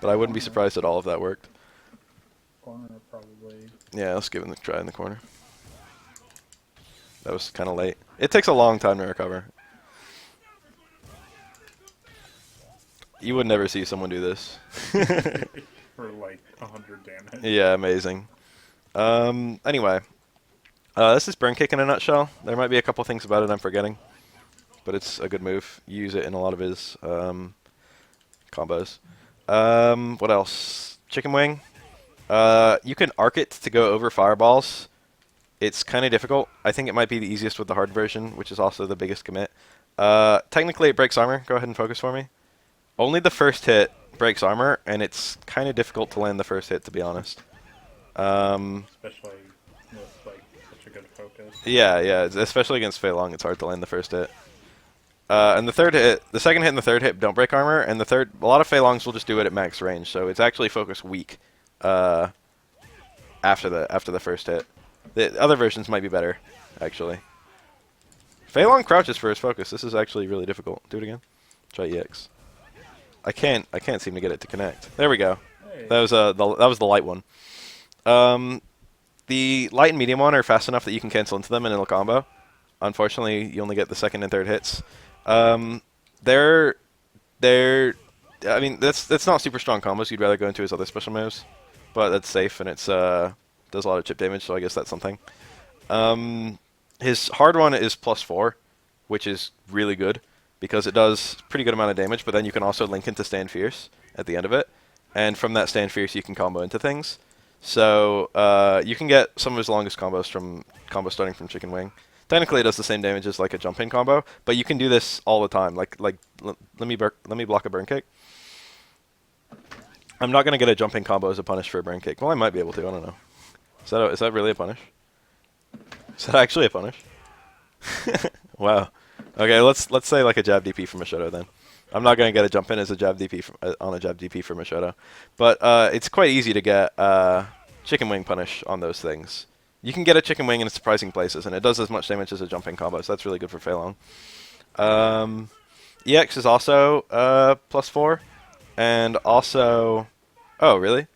B: but I wouldn't be surprised at all if that worked.
A: Corner probably.
B: Yeah, let's give it a try in the corner. That was kind of late. It takes a long time to recover. You would never see someone do this.
A: For like 100 damage.
B: Yeah, amazing. Anyway. This is Burn Kick in a nutshell. There might be a couple things about it I'm forgetting. But it's a good move. You use it in a lot of his combos. What else? Chicken Wing. You can arc it to go over fireballs. It's kind of difficult. I think it might be the easiest with the hard version, which is also the biggest commit. Technically, it breaks armor. Go ahead and focus for me. Only the first hit breaks armor, and it's kind of difficult to land the first hit, to be honest.
A: Especially with like such a good focus.
B: Yeah, especially against Fei Long, it's hard to land the first hit. And the second hit and the third hit don't break armor, and a lot of Fei Longs will just do it at max range, so it's actually focus weak after the first hit. The other versions might be better, actually. Fei Long crouches for his focus. This is actually really difficult. Do it again. Try EX. I can't seem to get it to connect. There we go.
A: Hey.
B: That was the light one. The light and medium one are fast enough that you can cancel into them and it'll combo. Unfortunately, you only get the second and third hits. I mean, that's not super strong combos. You'd rather go into his other special moves, but that's safe and it's does a lot of chip damage, so I guess that's something. His hard one is +4, which is really good because it does pretty good amount of damage. But then you can also link into Stand Fierce at the end of it, and from that Stand Fierce you can combo into things. So you can get some of his longest combos from starting from Chicken Wing. Technically, it does the same damage as like a jump in combo, but you can do this all the time. Let me block a burn kick. I'm not gonna get a jump in combo as a punish for a burn kick. Well, I might be able to. I don't know. Is that really a punish? Is that actually a punish? Wow. Okay, let's say like a jab DP from Machodo then. I'm not gonna get a jump in as a jab DP on a jab DP for Machodo, but it's quite easy to get Chicken Wing punish on those things. You can get a Chicken Wing in surprising places, and it does as much damage as a jumping combo, so that's really good for Fei Long. EX is also +4, and also... Oh, really?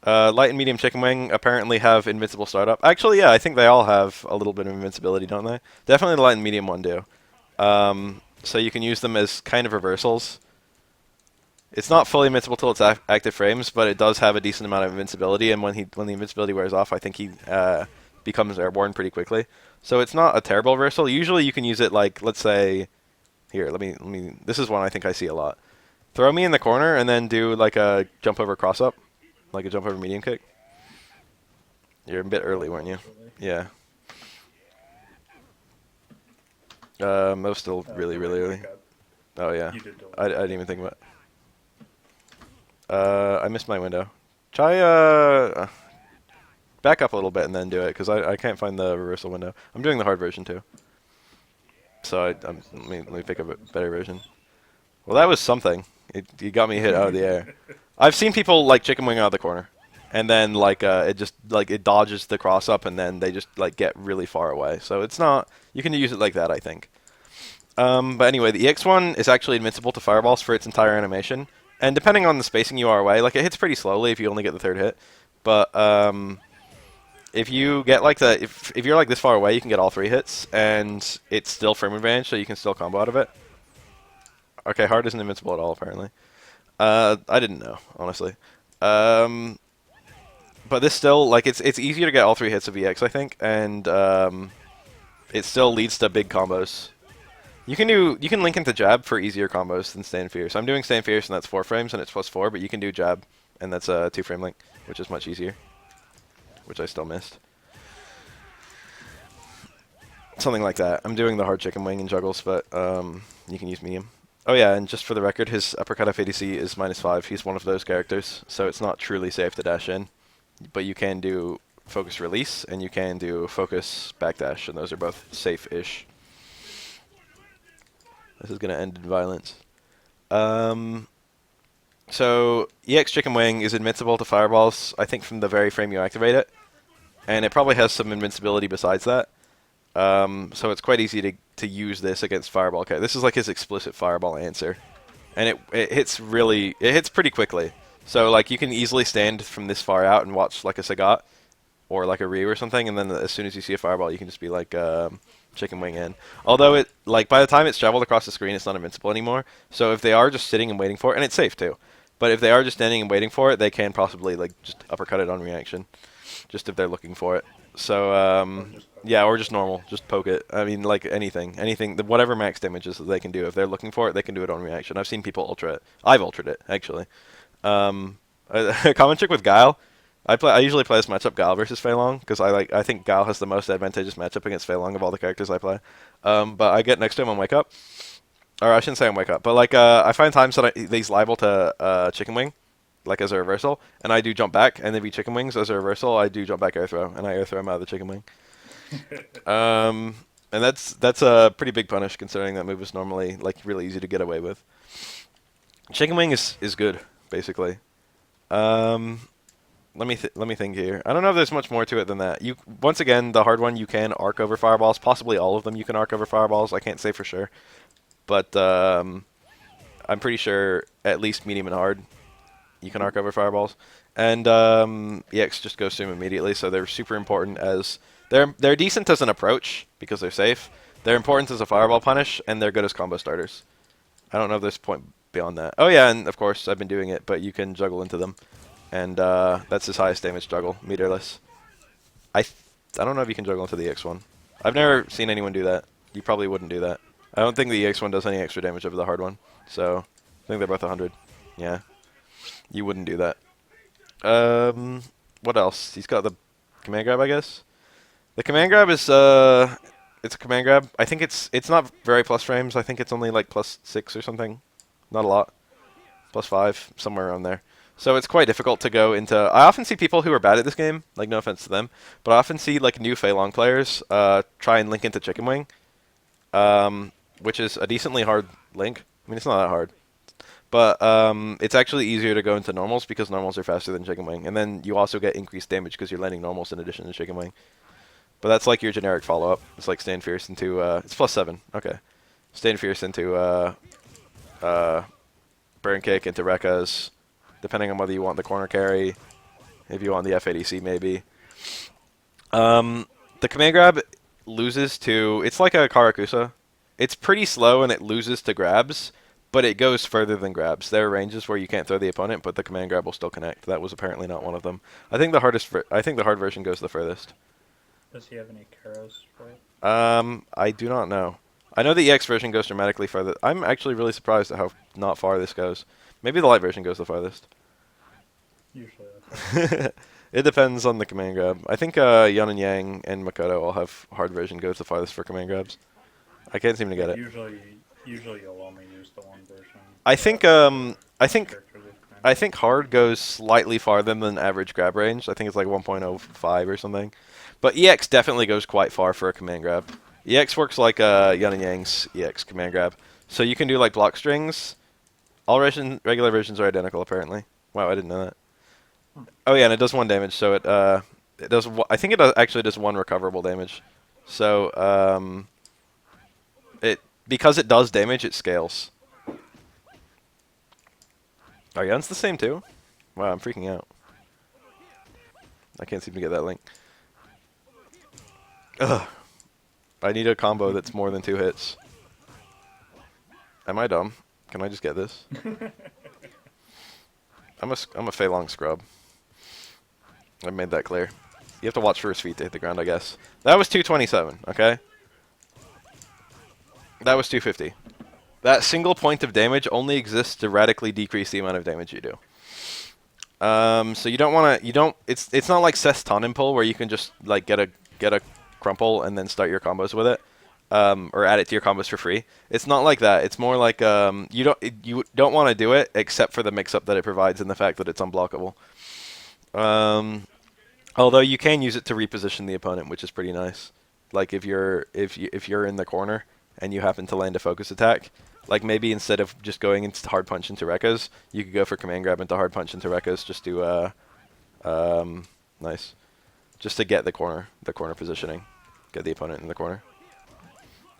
B: Light and medium Chicken Wing apparently have invincible startup. Actually, yeah, I think they all have a little bit of invincibility, don't they? Definitely the light and medium one do. So you can use them as kind of reversals. It's not fully invincible till its active frames, but it does have a decent amount of invincibility, and when the invincibility wears off, I think he becomes airborne pretty quickly. So it's not a terrible reversal. Usually you can use it like, let's say, here, let me this is one I think I see a lot. Throw me in the corner and then do like a jump over cross up, like a jump over medium kick. You're a bit early, weren't you? Yeah. That was still really early. Oh yeah, I didn't even think about it. I missed my window. Try back up a little bit and then do it, because I can't find the reversal window. I'm doing the hard version too. So let me pick up a better version. Well, that was something. You got me hit out of the air. I've seen people like Chicken Wing out of the corner, and then like it dodges the cross up, and then they just like get really far away. So it's not. You can use it like that, I think. But anyway, the EX one is actually invincible to fireballs for its entire animation. And depending on the spacing you are away, like it hits pretty slowly if you only get the third hit. But if you get like if you're like this far away, you can get all 3 hits, and it's still frame advantage, so you can still combo out of it. Okay, hard isn't invincible at all apparently. I didn't know, honestly. But this still like it's easier to get all 3 hits of EX, I think, and it still leads to big combos. You can link into jab for easier combos than Stand Fierce. I'm doing Stand Fierce and that's 4 frames and it's +4, but you can do jab and that's a 2 frame link, which is much easier. Which I still missed. Something like that. I'm doing the hard Chicken Wing and juggles, but you can use medium. Oh yeah, and just for the record, his uppercut FADC is -5. He's one of those characters, so it's not truly safe to dash in. But you can do focus release and you can do focus backdash, and those are both safe-ish. This is going to end in violence. So, EX Chicken Wing is invincible to fireballs, I think, from the very frame you activate it. And it probably has some invincibility besides that. So it's quite easy to use this against Fireball. Okay, this is like his explicit Fireball answer. and it hits pretty quickly. So like you can easily stand from this far out and watch like a Sagat or like a Ryu or something, and then as soon as you see a fireball, you can just be like chicken wing in. Although it like by the time it's traveled across the screen, it's not invincible anymore. So if they are just sitting and waiting for it, and it's safe too, but if they are just standing and waiting for it, they can possibly like just uppercut it on reaction, just if they're looking for it. So yeah, or just normal, just poke it. I mean, like anything, whatever max damage is that they can do. If they're looking for it, they can do it on reaction. I've seen people ultra it. I've ultraed it actually. A common trick with Guile. I usually play this matchup Guile versus Fei Long because I think Guile has the most advantageous matchup against Fei Long of all the characters I play. But I get next to him on wake up, or I shouldn't say on wake up, but like I find times that he's liable to chicken wing, like as a reversal, and I do jump back, and if he chicken wings as a reversal, I do jump back air throw, and I air throw him out of the chicken wing. And that's a pretty big punish considering that move is normally like really easy to get away with. Chicken wing is good basically. Let me think here. I don't know if there's much more to it than that. You once again the hard one you can arc over fireballs. Possibly all of them you can arc over fireballs. I can't say for sure, but I'm pretty sure at least medium and hard you can arc over fireballs. And EX just goes through them immediately, so they're super important as they're decent as an approach because they're safe. They're important as a fireball punish, and they're good as combo starters. I don't know if there's a point beyond that. Oh yeah, and of course I've been doing it, but you can juggle into them. And that's his highest damage juggle, meterless. I don't know if you can juggle into the EX one. I've never seen anyone do that. You probably wouldn't do that. I don't think the EX one does any extra damage over the hard one. So I think they're both 100. Yeah. You wouldn't do that. What else? He's got the command grab, I guess. The command grab is it's a command grab. I think it's not very plus frames. I think it's only like +6 or something. Not a lot. +5, somewhere around there. So it's quite difficult to go into. I often see people who are bad at this game, like no offense to them, but I often see like new Fei Long players try and link into Chicken Wing, which is a decently hard link. I mean, it's not that hard, but it's actually easier to go into normals because normals are faster than Chicken Wing, and then you also get increased damage because you're landing normals in addition to Chicken Wing. But that's like your generic follow-up. It's like Stand Fierce into it's +7. Okay, Stand Fierce into Burn Kick into Rekka's. Depending on whether you want the corner carry, if you want the FADC maybe. The command grab loses to, it's like a Karakusa. It's pretty slow and it loses to grabs, but it goes further than grabs. There are ranges where you can't throw the opponent, but the command grab will still connect. That was apparently not one of them. I think the hard version goes the furthest.
A: Does he have any Karos for it?
B: I do not know. I know the EX version goes dramatically further. I'm actually really surprised at how not far this goes. Maybe the light version goes the farthest.
A: Usually that's
B: It depends on the command grab. I think Yun and Yang and Makoto all have hard version goes the farthest for command grabs. I can't seem to get it.
A: Usually you'll only use the one version.
B: I think hard goes slightly farther than average grab range. I think it's like 1.05 or something. But EX definitely goes quite far for a command grab. EX works like Yun and Yang's EX command grab. So you can do like block strings. All regular versions are identical, apparently. Wow, I didn't know that. Oh yeah, and it does 1 damage, so it does. I think it actually does 1 recoverable damage. So because it does damage, it scales. Are Yun's the same too? Wow, I'm freaking out. I can't seem to get that link. Ugh. I need a combo that's more than 2 hits. Am I dumb? Can I just get this? I'm a Fei Long scrub. I made that clear. You have to watch for his feet to hit the ground, I guess. That was 227, okay? That was 250. That single point of damage only exists to radically decrease the amount of damage you do. So you don't want to. It's not like Seth's Tannen pull where you can just like get a crumple and then start your combos with it. Or add it to your combos for free. It's not like that. It's more like you don't want to do it except for the mix-up that it provides and the fact that it's unblockable. Although you can use it to reposition the opponent, which is pretty nice. Like if you're in the corner and you happen to land a focus attack, like maybe instead of just going into hard punch into Rekka's, you could go for command grab into hard punch into Rekka's just to nice, just to get the corner positioning, get the opponent in the corner.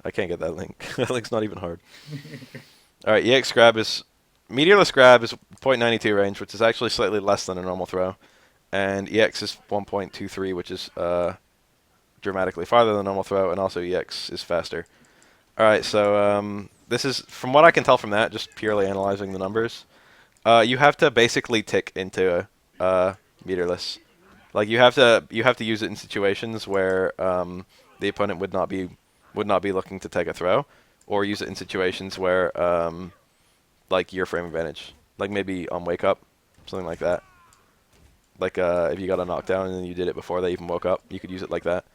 B: I can't get that link. That link's not even hard. All right, EX grab is Meteorless grab is 0.92 range, which is actually slightly less than a normal throw, and EX is 1.23, which is dramatically farther than normal throw, and also EX is faster. All right, so this is, from what I can tell from that, just purely analyzing the numbers, you have to basically tick into meterless. Like you have to use it in situations where the opponent would not be looking to take a throw, or use it in situations where like your frame advantage, like maybe on wake up, something like that. Like if you got a knockdown and then you did it before they even woke up, you could use it like that.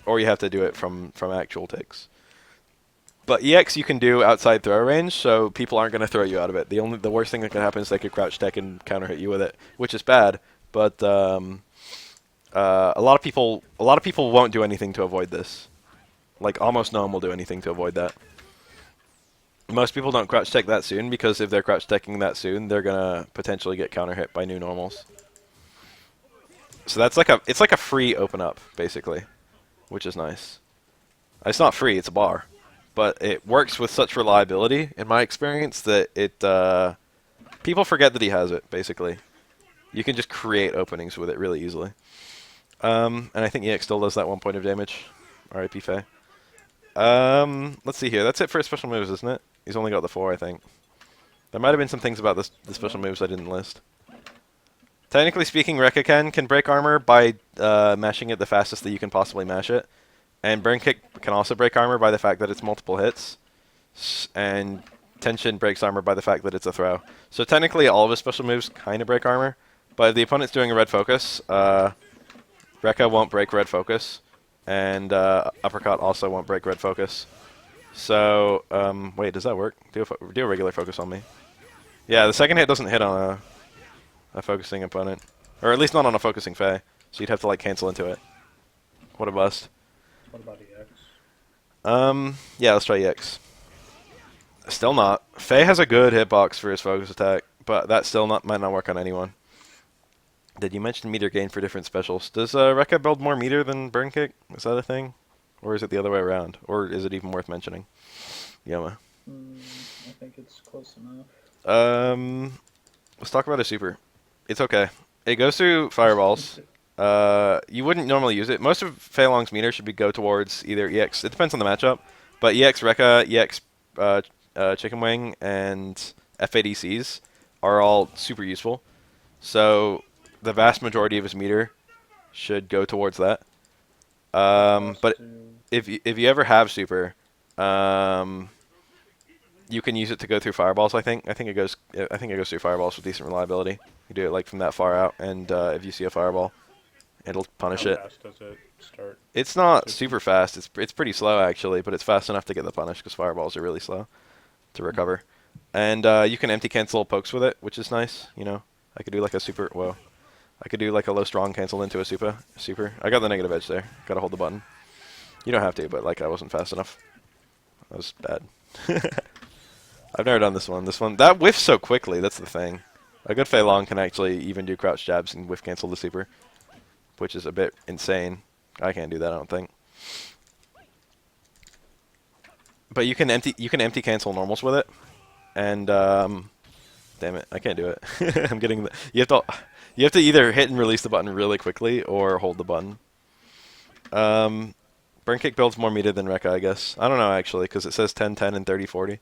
B: Or you have to do it from actual takes. But EX you can do outside throw range, so people aren't going to throw you out of it. The worst thing that can happen is they could crouch tech and counter hit you with it, which is bad. But a lot of people won't do anything to avoid this. Like almost no one will do anything to avoid that. Most people don't crouch tech that soon because if they're crouch teching that soon, they're gonna potentially get counter hit by new normals. So that's like it's like a free open up basically, which is nice. It's not free; it's a bar, but it works with such reliability in my experience that it people forget that he has it. Basically, you can just create openings with it really easily. And I think EX still does that 1 point of damage. R.I.P. Fei. Let's see here. That's it for his special moves, isn't it? He's only got the 4, I think. There might have been some things about the special moves I didn't list. Technically speaking, Rekka Ken can break armor by mashing it the fastest that you can possibly mash it. And Burn Kick can also break armor by the fact that it's multiple hits. And Tension breaks armor by the fact that it's a throw. So technically all of his special moves kind of break armor. But if the opponent's doing a red focus, Rekka won't break red focus. And Uppercut also won't break red focus. So, wait, does that work? Do a regular focus on me. Yeah, the second hit doesn't hit on a focusing opponent. Or at least not on a focusing Fei. So you'd have to, like, cancel into it. What a bust.
A: What about EX?
B: Yeah, let's try EX. Still not. Fei has a good hitbox for his focus attack, but that still might not work on anyone. Did you mention meter gain for different specials? Does Rekka build more meter than Burn Kick? Is that a thing? Or is it the other way around? Or is it even worth mentioning? Yoma.
A: I think it's close enough.
B: Let's talk about a super. It's okay. It goes through fireballs. You wouldn't normally use it. Most of Fei Long's meter should go towards either EX. It depends on the matchup. But EX Rekka, EX Chicken Wing, and FADCs are all super useful. So the vast majority of his meter should go towards that. But if you ever have super, you can use it to go through fireballs. I think it goes through fireballs with decent reliability. You do it like from that far out, and if you see a fireball, it'll punish it.
A: How fast does it start?
B: It's not super fast. It's pretty slow actually, but it's fast enough to get the punish because fireballs are really slow to recover. And you can empty cancel pokes with it, which is nice. You know, I could do like a super. Whoa. I could do like a low strong cancel into a super. I got the negative edge there. Gotta hold the button. You don't have to, but like I wasn't fast enough. That was bad. I've never done this one. That whiffs so quickly. That's the thing. A good Fei Long can actually even do crouch jabs and whiff cancel the super, which is a bit insane. I can't do that, I don't think. But you can empty cancel normals with it, and damn it, I can't do it. I'm getting you have to either hit and release the button really quickly or hold the button. Burn Kick builds more meter than Rekka, I guess. I don't know actually, because it says 10, 10, and 30, 40.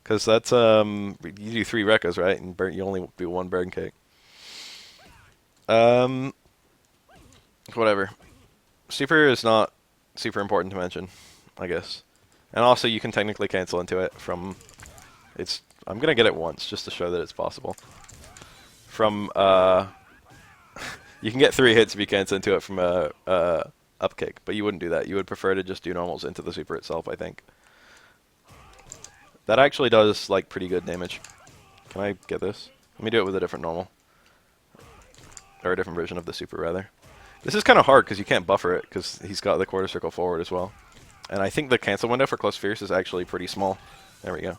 B: Because that's you do 3 Rekkas, right? And you only do 1 Burn Kick. Whatever. Super is not super important to mention, I guess. And also, you can technically cancel into it from. I'm gonna get it once just to show that it's possible. From you can get 3 hits if you cancel into it from a up kick, but you wouldn't do that. You would prefer to just do normals into the super itself, I think. That actually does like pretty good damage. Can I get this? Let me do it with a different normal. Or a different version of the super, rather. This is kind of hard because you can't buffer it because he's got the quarter circle forward as well. And I think the cancel window for close fierce is actually pretty small. There we go.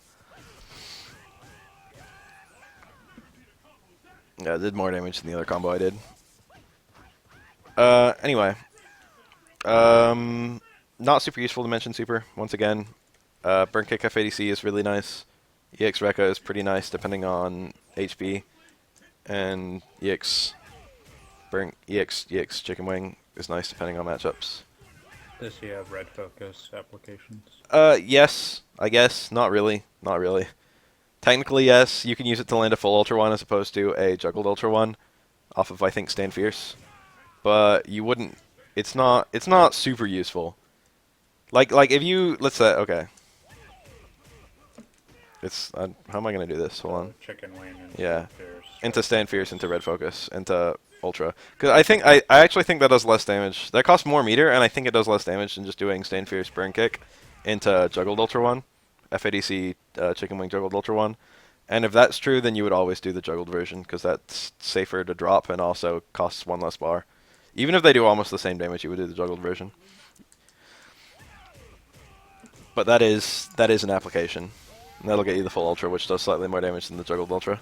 B: Yeah, it did more damage than the other combo I did. Anyway. Not super useful to mention super, once again. Burn Kick FADC is really nice. EX Rekka is pretty nice depending on HP, and EX Chicken Wing is nice depending on matchups.
A: Does he have red focus applications?
B: Yes, I guess. Not really. Not really. Technically, yes. You can use it to land a full Ultra 1 as opposed to a juggled Ultra 1 off of, I think, Stand Fierce. But you wouldn't... It's not super useful. Like if you... Let's say... Okay. It's... how am I going to do this? Hold on.
A: Chicken wing and
B: Yeah.
A: Fierce.
B: Into Stand Fierce, into Red Focus, into Ultra. Because I actually think that does less damage. That costs more meter, and I think it does less damage than just doing Stand Fierce Burn Kick into Juggled Ultra 1. FADC Chicken Wing Juggled Ultra 1. And if that's true, then you would always do the Juggled version, because that's safer to drop and also costs 1 less bar. Even if they do almost the same damage, you would do the Juggled version. But that is an application. And that'll get you the full Ultra, which does slightly more damage than the Juggled Ultra.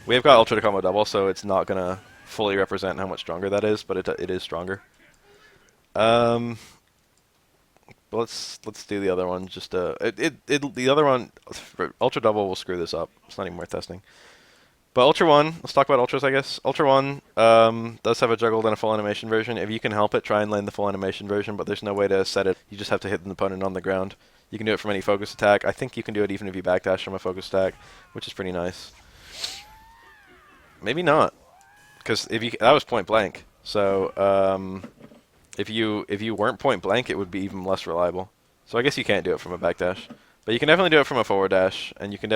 B: We have got Ultra to combo double, so it's not going to fully represent how much stronger that is, but it is stronger. Let's do the other one. Just the other one, Ultra double will screw this up. It's not even worth testing. But Ultra 1, let's talk about Ultras, I guess. Ultra 1 does have a juggled and a full animation version. If you can help it, try and land the full animation version, but there's no way to set it. You just have to hit an opponent on the ground. You can do it from any focus attack. I think you can do it even if you backdash from a focus attack, which is pretty nice. Maybe not, because that was point blank. So if you weren't point blank, it would be even less reliable. So I guess you can't do it from a backdash, but you can definitely do it from a forward dash, and you can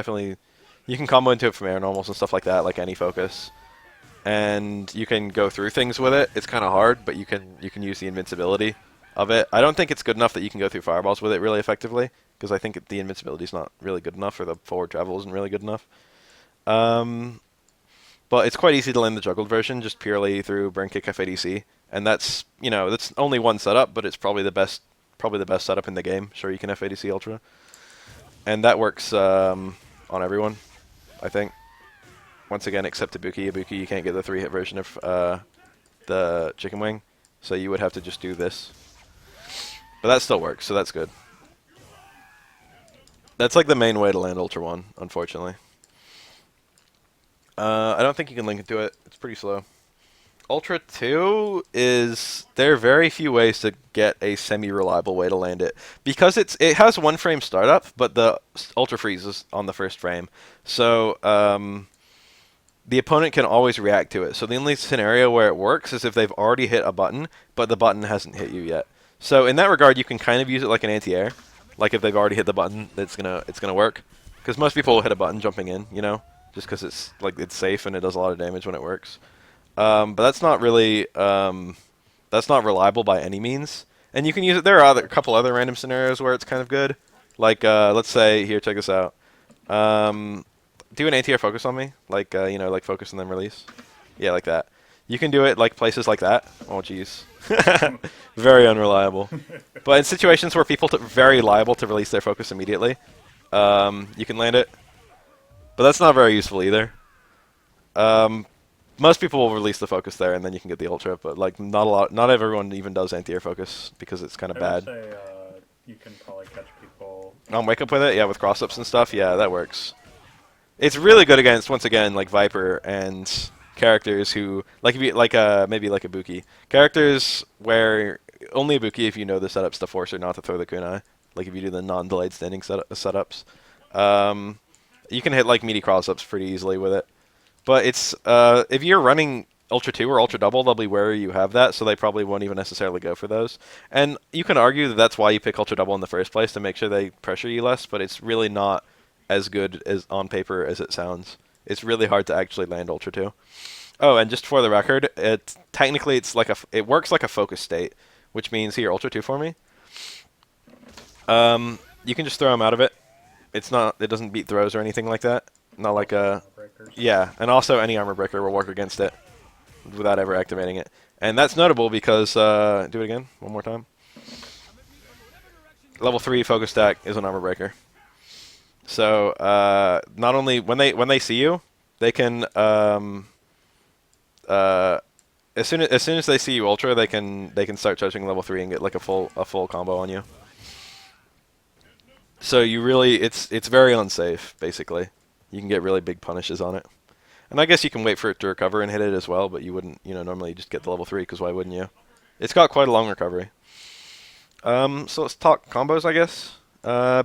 B: combo into it from air normals and stuff like that, like any focus. And you can go through things with it. It's kind of hard, but you can use the invincibility of it. I don't think it's good enough that you can go through fireballs with it really effectively, because I think the invincibility is not really good enough, or the forward travel isn't really good enough. But it's quite easy to land the juggled version just purely through Burn Kick FADC, and that's that's only one setup, but it's probably the best setup in the game. Sure, you can FADC Ultra, and that works on everyone, I think. Once again, except Ibuki. Ibuki, you can't get the 3-hit version of the Chicken Wing, so you would have to just do this. But that still works, so that's good. That's like the main way to land Ultra 1, unfortunately. I don't think you can link it to it. It's pretty slow. Ultra 2 there are very few ways to get a semi-reliable way to land it. Because it has 1-frame startup, but the Ultra freezes on the first frame. So the opponent can always react to it. So the only scenario where it works is if they've already hit a button, but the button hasn't hit you yet. So in that regard, you can kind of use it like an anti-air. Like if they've already hit the button, it's gonna work. Because most people will hit a button jumping in, just because it's safe and it does a lot of damage when it works. But that's not really that's not reliable by any means. And you can use it. There are a couple other random scenarios where it's kind of good. Like let's say here, check this out. Do an anti-air focus on me, like like focus and then release. Yeah, like that. You can do it like places like that. Oh jeez, very unreliable. But in situations where people are very liable to release their focus immediately, you can land it. But that's not very useful either. Most people will release the focus there, and then you can get the ultra. But like, not everyone even does anti-air focus because it's kind of bad.
A: I would say you can probably catch people.
B: On wake up with it, yeah, with cross-ups and stuff, yeah, that works. It's really good against, once again, like Viper and characters who maybe like Ibuki. Characters where only Ibuki, if you know the setups to force her not to throw the kunai. Like if you do the non-delayed standing setups. You can hit like meaty cross-ups pretty easily with it. But it's if you're running Ultra 2 or Ultra Double, they'll be wary you have that, so they probably won't even necessarily go for those. And you can argue that that's why you pick Ultra Double in the first place, to make sure they pressure you less, but it's really not as good as on paper as it sounds. It's really hard to actually land Ultra 2. Oh, and just for the record, technically it works like a focus state, which means here, Ultra 2 for me. You can just throw him out of it. It doesn't beat throws or anything like that. Not like a... Yeah, and also any armor breaker will work against it without ever activating it. And that's notable because... do it again, one more time. Level 3 focus stack is an armor breaker. So, not only... When they see you, they can... as soon as they see you ultra, they can start charging level 3 and get like a full combo on you. So you really... It's very unsafe, basically. You can get really big punishes on it. And I guess you can wait for it to recover and hit it as well, but you wouldn't, normally just get the level 3, because why wouldn't you? It's got quite a long recovery. So let's talk combos, I guess.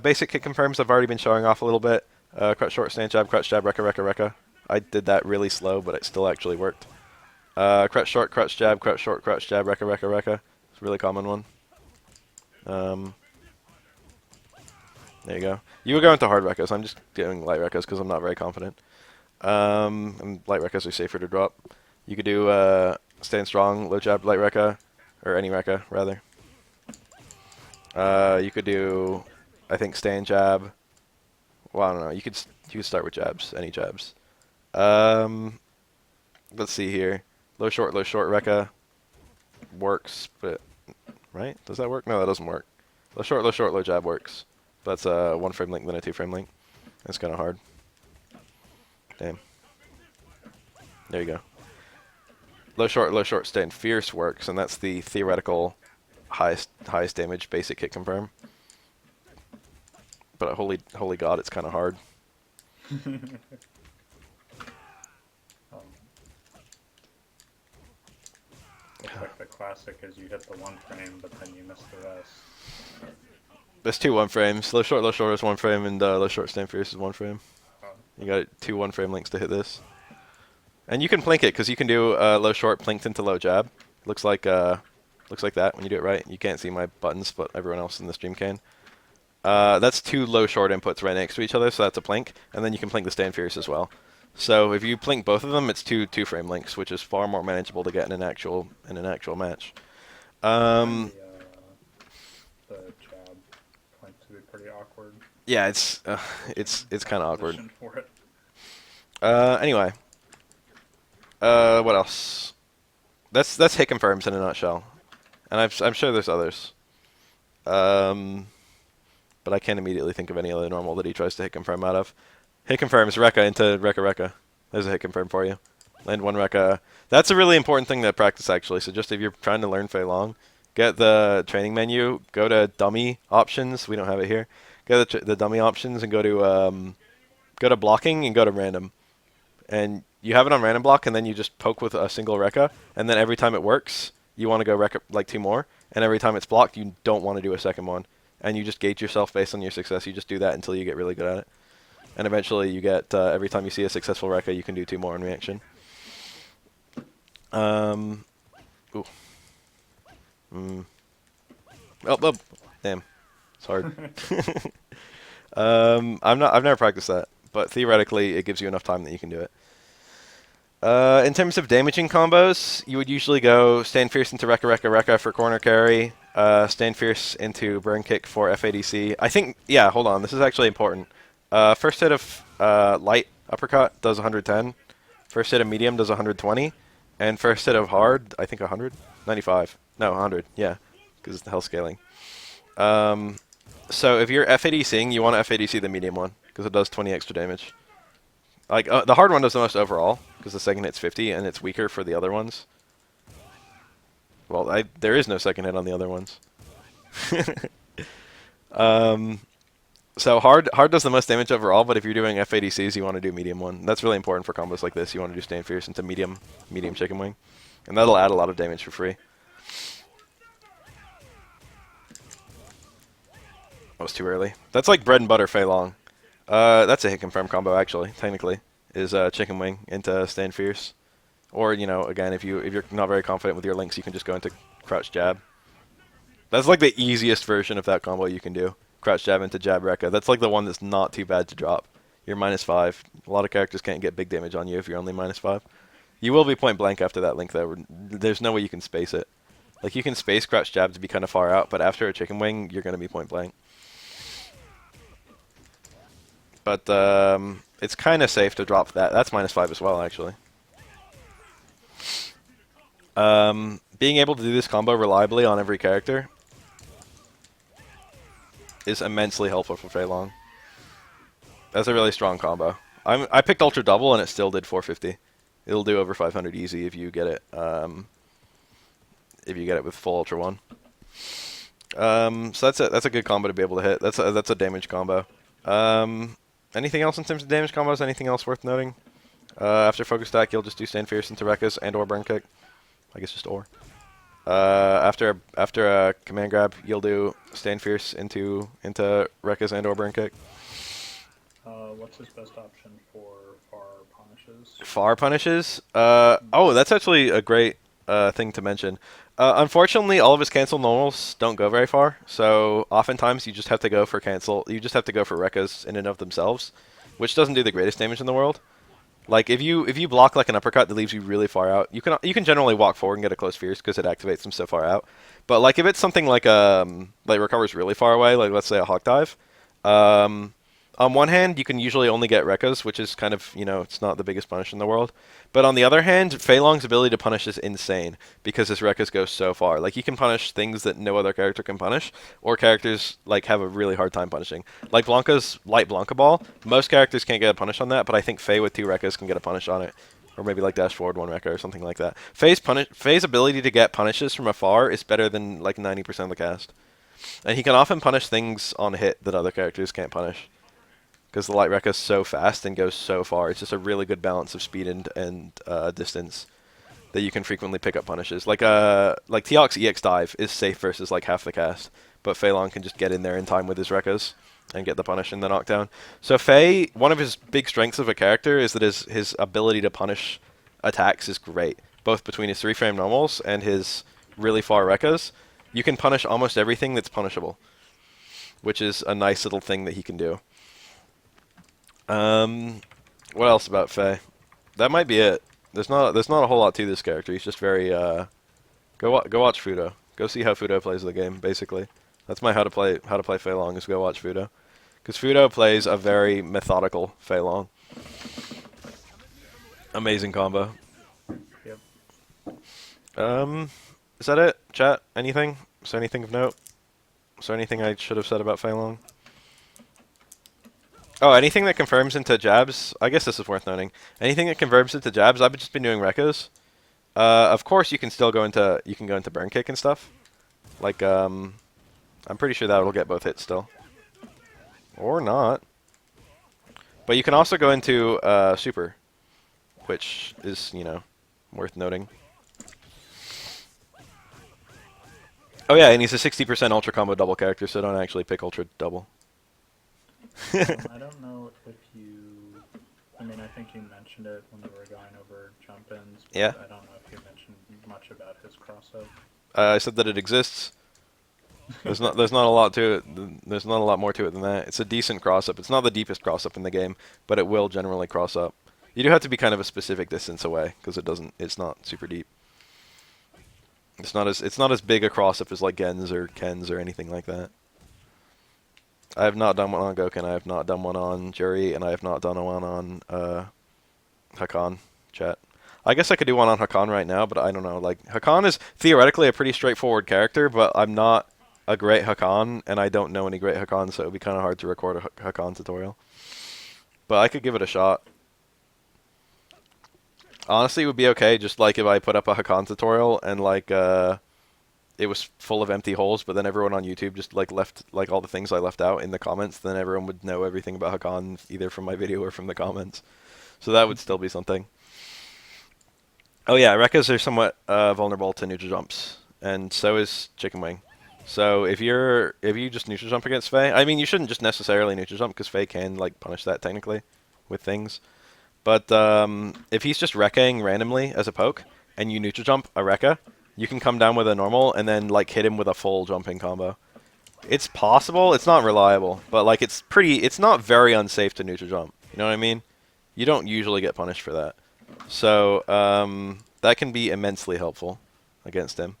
B: Basic hit confirms I've already been showing off a little bit. Crouch short, stand jab, Rekka, Rekka, Rekka. I did that really slow, but it still actually worked. Crouch short, crouch jab, Rekka, Rekka, Rekka. It's a really common one. There you go. You were going to hard Rekkas. I'm just doing light Rekkas because I'm not very confident. And light Rekkas are safer to drop. You could do stand strong, low jab, light Rekka, or any Rekka, rather. You could do, I think, stand jab. Well, I don't know. You could start with jabs, any jabs. Let's see here. Low short, Rekka works, but right? Does that work? No, that doesn't work. Low short, low jab works. That's a 1 frame link, then a 2 frame link. That's kind of hard. Damn. There you go. Low short, stand fierce works, and that's the theoretical highest damage basic hit confirm. But holy god, it's kind of hard.
A: Looks like the classic is you hit the 1 frame, but then you miss the rest.
B: There's 2 1 frames. Low short is 1 frame, and low short stand fierce is 1 frame.
A: Oh.
B: You got 2 1 frame links to hit this. And you can plink it, because you can do low short plinked into low jab. Looks like that when you do it right. You can't see my buttons, but everyone else in the stream can. That's 2 low short inputs right next to each other, so that's a plink. And then you can plink the stand fierce as well. So if you plink both of them, it's 2 frame links, which is far more manageable to get in an actual match.
A: The jab point to be pretty awkward.
B: Yeah, it's kind of awkward.
A: For it.
B: Anyway, what else? That's hit confirms in a nutshell, and I'm sure there's others. But I can't immediately think of any other normal that he tries to hit confirm out of. Hit confirms Rekka into Rekka. There's a hit confirm for you. Land 1 Rekka. That's a really important thing to practice, actually. So just if you're trying to learn Fei Long, get the training menu, go to dummy options. We don't have it here. Go to the dummy options and go to blocking and go to random. And you have it on random block, and then you just poke with a single Rekka, and then every time it works, you want to go Rekka like 2 more, and every time it's blocked, you don't want to do a second one. And you just gauge yourself based on your success. You just do that until you get really good at it. And eventually you get, every time you see a successful Rekka, you can do 2 more in reaction. Ooh. Oh, damn. It's hard. I've never practiced that, but theoretically it gives you enough time that you can do it. In terms of damaging combos, you would usually go stand fierce into Rekka for corner carry, stand fierce into burn kick for FADC. I think, yeah, hold on, this is actually important. First hit of light uppercut does 110, first hit of medium does 120, and first hit of hard, I think 100? 95. No, 100, yeah, because it's the health scaling. So if you're FADCing, you want to FADC the medium one, because it does 20 extra damage. Like, the hard one does the most overall, because the second hit's 50, and it's weaker for the other ones. Well, there is no second hit on the other ones. So hard does the most damage overall, but if you're doing FADCs, you want to do medium one. That's really important for combos like this. You want to do stand fierce into medium chicken wing, and that'll add a lot of damage for free. That was too early. That's like bread and butter Fei Long. That's a hit confirm combo actually. Technically, is chicken wing into stand fierce, or again if you're not very confident with your links, you can just go into crouch jab. That's like the easiest version of that combo you can do. Crouch jab into jab Rekka. That's like the one that's not too bad to drop. You're -5. A lot of characters can't get big damage on you if you're only -5. You will be point blank after that link though. There's no way you can space it. Like you can space crouch jab to be kind of far out, but after a chicken wing, you're going to be point blank. But it's kind of safe to drop that. That's -5 as well, actually. Being able to do this combo reliably on every character is immensely helpful for Fei Long. That's a really strong combo. I picked Ultra Double and it still did 450. It'll do over 500 easy if you get it. If you get it with full Ultra 1. So that's a good combo to be able to hit. That's a damage combo. Anything else in terms of damage combos? Anything else worth noting? After focus attack, you'll just do Stand Fierce into Rekka's and or Burn Kick. I guess just or. After a command grab, you'll do Stand Fierce into Rekka's and or Burn Kick.
A: What's his best option for far punishes?
B: Far punishes? Oh, that's actually a great thing to mention. Unfortunately, all of his cancel normals don't go very far, so oftentimes you just have to go for cancel. You just have to go for Rekkas in and of themselves, which doesn't do the greatest damage in the world. Like if you block like an uppercut that leaves you really far out, you can generally walk forward and get a close fierce because it activates them so far out. But like if it's something like recovers really far away, like let's say a hawk dive, on one hand you can usually only get Rekkas, which is kind of it's not the biggest punish in the world. But on the other hand, Fei Long's ability to punish is insane because his Rekkas go so far. Like he can punish things that no other character can punish, or characters like have a really hard time punishing. Like Blanca's light Blanca ball, most characters can't get a punish on that, but I think Fei with 2 Rekkas can get a punish on it, or maybe like dash forward 1 Rekka or something like that. Fei's ability to get punishes from afar is better than like 90% of the cast, and he can often punish things on hit that other characters can't punish. Because the light Rekka is so fast and goes so far. It's just a really good balance of speed and distance that you can frequently pick up punishes. Like Teok's EX dive is safe versus like half the cast, but Fei Long can just get in there in time with his Rekkas and get the punish and the knockdown. So Fei, one of his big strengths of a character is that his ability to punish attacks is great, both between his 3-frame normals and his really far Rekkas. You can punish almost everything that's punishable, which is a nice little thing that he can do. What else about Fei? That might be it. There's not a whole lot to this character. He's just very go watch Fudo. Go see how Fudo plays the game. Basically, that's my how to play Fei Long is go watch Fudo, because Fudo plays a very methodical Fei Long. Amazing combo.
A: Yep.
B: Is that it? Chat? Anything? Is there anything of note? Is there anything I should have said about Fei Long? Oh, anything that confirms into jabs, I guess this is worth noting. Anything that confirms into jabs, I've just been doing Rekkas. Of course, you can still go into burn kick and stuff. Like I'm pretty sure that will get both hits still, or not. But you can also go into super, which is worth noting. Oh yeah, and he's a 60% ultra combo double character, so don't actually pick ultra double.
A: I don't know if you... I mean, I think you mentioned it when we were going over jump-ins, but
B: yeah.
A: I don't know if you mentioned much about his cross-up.
B: I said that it exists. There's not a lot to it. There's not a lot more to it than that. It's a decent cross-up. It's not the deepest cross-up in the game, but it will generally cross up. You do have to be kind of a specific distance away, because it's not super deep. It's not as big a cross-up as like Gens or Kens or anything like that. I have not done one on Gouken, I have not done one on Jury, and I have not done one on Hakan, chat. I guess I could do one on Hakan right now, but I don't know. Like, Hakan is theoretically a pretty straightforward character, but I'm not a great Hakan, and I don't know any great Hakan, so it would be kind of hard to record a Hakan tutorial. But I could give it a shot. Honestly, it would be okay, just like if I put up a Hakan tutorial and like it was full of empty holes, but then everyone on YouTube just like left like all the things I left out in the comments, then everyone would know everything about Hakan either from my video or from the comments. So that would still be something. Oh yeah, Rekkas are somewhat vulnerable to neutral jumps, and so is Chicken Wing. So if you just neutral jump against Fei, I mean you shouldn't just necessarily neutral jump because Fei can like punish that technically with things. But if he's just Rekkaing randomly as a poke and you neutral jump a Rekka, you can come down with a normal and then like hit him with a full jumping combo. It's possible. It's not reliable, but like it's not very unsafe to neutral jump. You know what I mean? You don't usually get punished for that. So that can be immensely helpful against him.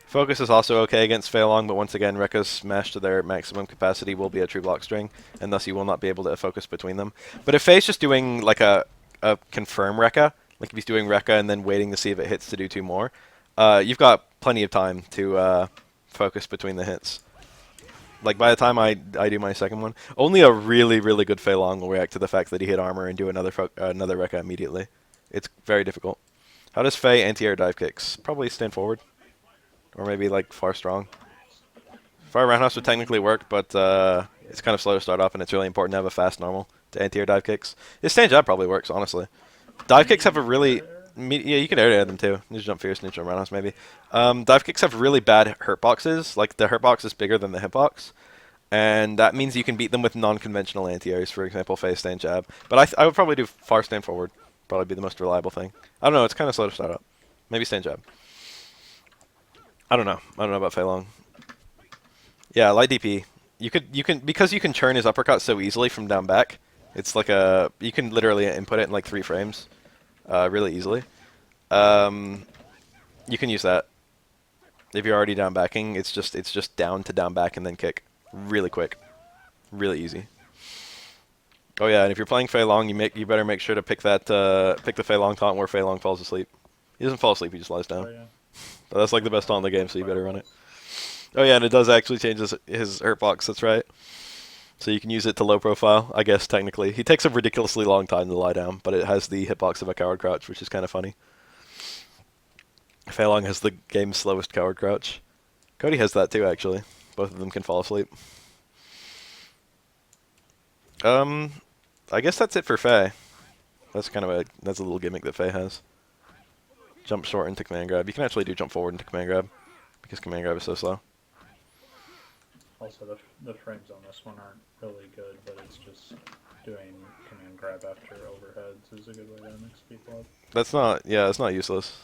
B: Focus is also okay against Fei Long, but once again, Rekka's smash to their maximum capacity will be a true block string, and thus you will not be able to focus between them. But if Fei's just doing like a confirm Rekka, like if he's doing Rekka and then waiting to see if it hits to do 2 more, you've got plenty of time to focus between the hits. Like by the time I do my second one, only a really, really good Fei Long will react to the fact that he hit armor and do another Rekka immediately. It's very difficult. How does Fei anti-air dive kicks? Probably stand forward. Or maybe like far strong. Far roundhouse would technically work, but it's kind of slow to start off, and it's really important to have a fast normal to anti-air dive kicks. His stand jab probably works, honestly. Dive kicks have a really... Yeah, you can air them too. Ninja jump fierce, ninja jump roundhouse maybe. Dive kicks have really bad hurt boxes. Like, the hurt box is bigger than the hitbox. And that means you can beat them with non-conventional anti-airs, for example, face stand jab. But I would probably do far stand forward. Probably be the most reliable thing. I don't know, it's kind of slow to start up. Maybe stand jab. I don't know. I don't know about Fei Long. Yeah, light DP. Because you can churn his uppercut so easily from down back. It's like you can literally input it in like 3 frames, really easily. You can use that. If you're already down backing, it's just down to down back and then kick, really quick, really easy. Oh yeah, and if you're playing Fei Long, you better make sure to pick the Fei Long taunt where Fei Long falls asleep. He doesn't fall asleep; he just lies down.
A: Oh, yeah.
B: But that's like the best taunt in the game, so you better run it. Oh yeah, and it does actually change his hurt box. That's right. So you can use it to low profile, I guess technically. He takes a ridiculously long time to lie down, but it has the hitbox of a coward crouch, which is kind of funny. Fei Long has the game's slowest coward crouch. Cody has that too, actually. Both of them can fall asleep. I guess that's it for Fei. That's a little gimmick that Fei has. Jump short into command grab. You can actually do jump forward into command grab because command grab is so slow.
A: Also, the frames on this one aren't really good, but it's just doing command grab after overheads is a good way to mix people up.
B: That's not useless.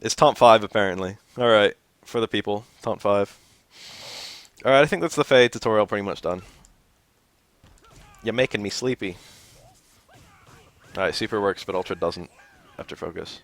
B: It's taunt 5 apparently. Alright, for the people, taunt 5. Alright, I think that's the Fei tutorial pretty much done. You're making me sleepy. Alright, super works, but ultra doesn't after focus.